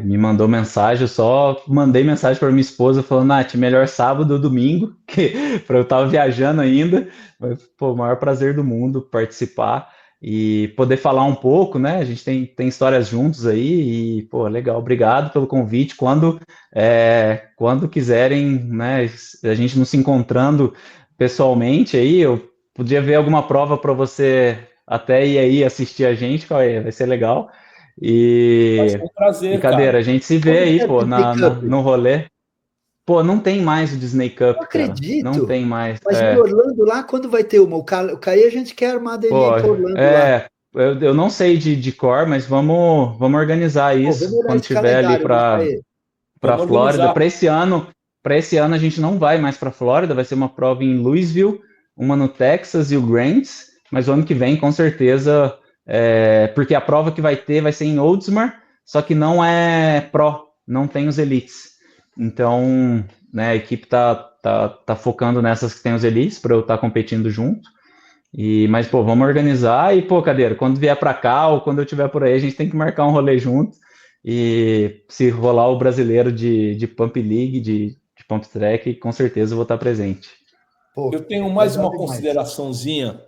me mandou mensagem, eu só mandei mensagem para minha esposa falando, Nath, melhor sábado ou domingo, que eu estava viajando ainda. Mas, pô, maior prazer do mundo participar e poder falar um pouco, né? A gente tem histórias juntos aí e, pô, legal. Obrigado pelo convite. Quando quiserem, né, a gente não se encontrando pessoalmente aí, eu podia ver alguma prova para você até ir aí assistir a gente, vai ser legal. Vai ser um prazer, Cadeira, cara. a gente se vê aí, pô, no rolê. Pô, não tem mais o Disney Cup, Não cara. Não acredito. tem mais. Mas em Orlando, lá, quando vai ter uma? O Caê, a gente quer armar dele Pô, ir para Orlando lá. eu não sei de cor, mas vamos organizar Pô, isso vamos olhar quando esse tiver ali calendário, né, para Caê? Flórida. Organizar. Para esse ano a gente não vai mais para Flórida, vai ser uma prova em Louisville, uma no Texas e o Grants, mas o ano que vem com certeza, porque a prova que vai ter vai ser em Oldsmar, só que não é Pro, não tem os elites. Então, né, a equipe tá focando nessas que tem os elites para eu estar competindo junto. Mas, pô, vamos organizar e, pô, Cadeira, quando vier para cá ou quando eu estiver por aí, a gente tem que marcar um rolê junto. E se rolar o brasileiro de Pump League, de Pump Track, com certeza eu vou estar presente. Pô, eu tenho mais legal uma demais. consideraçãozinha,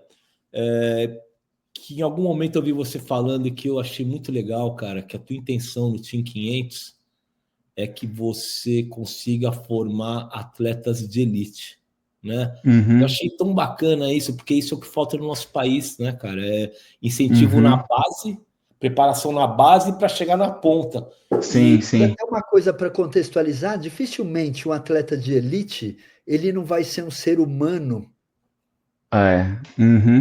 que em algum momento eu vi você falando e que eu achei muito legal, cara, que a tua intenção no Team 500 é que você consiga formar atletas de elite, né? Eu achei tão bacana isso, porque isso é o que falta no nosso país, né, cara? É incentivo na base, preparação na base para chegar na ponta. Sim, E sim. até uma coisa para contextualizar, dificilmente um atleta de elite, ele não vai ser um ser humano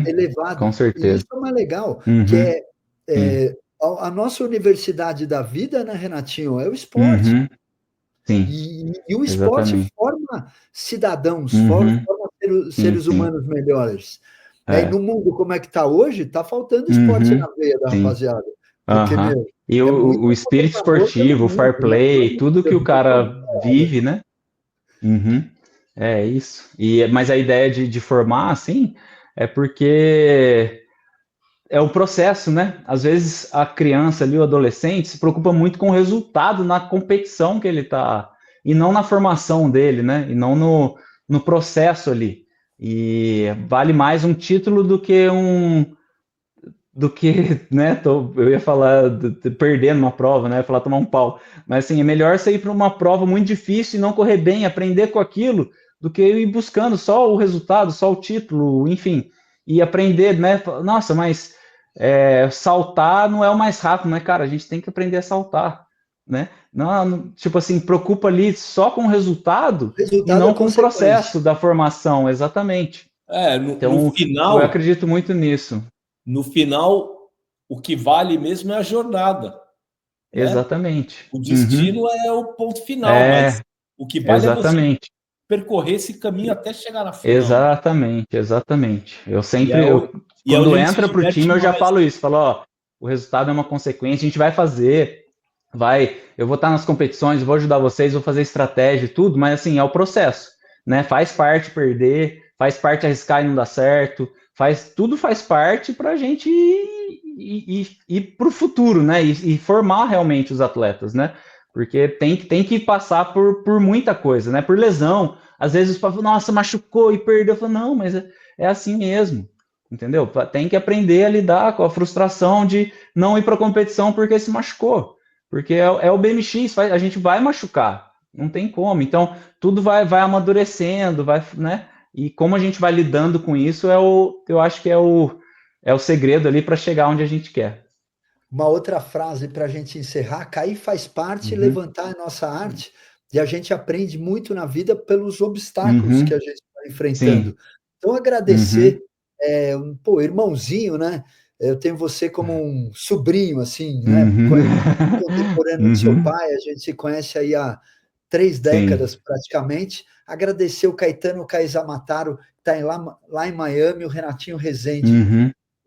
elevado. Com E certeza. isso é mais legal, que a nossa universidade da vida, né, Renatinho, é o esporte. Sim, E o esporte exatamente. forma cidadãos, forma seres humanos melhores. E no mundo como é que está hoje, está faltando esporte na veia da Sim. rapaziada. Porque, meu, E é muito o espírito computador pelo esportivo, o mundo, fair né? Pelo play, amor tudo de que Deus, o muita coisa cara parada. vive, né? É isso. Mas a ideia de formar, assim, é porque é o processo, né? Às vezes a criança ali, o adolescente, se preocupa muito com o resultado na competição que ele tá, e não na formação dele, né? E não no processo ali. E vale mais um título né? Eu ia falar de perder numa prova, né? Eu ia falar tomar um pau. Mas assim, é melhor você ir para uma prova muito difícil e não correr bem, aprender com aquilo, do que ir buscando só o resultado, só o título, enfim. E aprender, né? Nossa, mas saltar não é o mais rápido, né, cara? A gente tem que aprender a saltar, né? Não, tipo assim, preocupa ali só com o resultado O e resultado é não com o consequência. processo da formação, exatamente. No Então, eu final, acredito muito nisso. o que vale mesmo é a jornada, né? Exatamente. O destino é o ponto final, mas É, o que vale é você exatamente. percorrer esse caminho até chegar na final. Exatamente. E é, Quando onde a gente se entra para o diverte time, eu já mais. falo isso, falo, ó, o resultado é uma consequência, a gente vai fazer, eu vou estar nas competições, vou ajudar vocês, vou fazer estratégia e tudo, mas assim, é o processo, né? Faz parte perder, faz parte arriscar e não dar certo, tudo faz parte para a gente e para o futuro, né? E formar realmente os atletas, né? Porque tem que passar por muita coisa, né? Por lesão. Às vezes falam, nossa, machucou e perdeu. Eu falo, não, mas é assim mesmo, entendeu? Tem que aprender a lidar com a frustração de não ir para a competição porque se machucou. Porque é o BMX, a gente vai machucar, não tem como. Então, tudo vai amadurecendo, né? E como a gente vai lidando com isso, eu acho que é o segredo ali para chegar onde a gente quer. Uma outra frase para a gente encerrar: cair faz parte, levantar é nossa arte, e a gente aprende muito na vida pelos obstáculos que a gente está enfrentando. Sim. Então, agradecer, irmãozinho, né? Eu tenho você como um sobrinho, assim, né? Contemporâneo do seu pai, a gente se conhece aí há 3 décadas Sim. praticamente. Agradecer o Caetano Caesamataro, que está lá em Miami, o Renatinho Rezende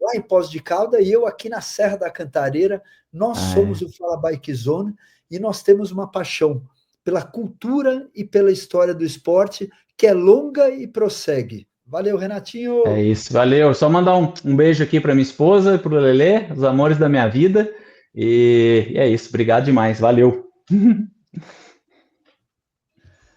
lá em Poços de Caldas, e eu aqui na Serra da Cantareira. Nós somos o Fala Bike Zone e nós temos uma paixão pela cultura e pela história do esporte, que é longa e prossegue. Valeu, Renatinho! É isso, valeu. Só mandar um beijo aqui para minha esposa e para o Lelê, os amores da minha vida. E é isso, obrigado demais, valeu.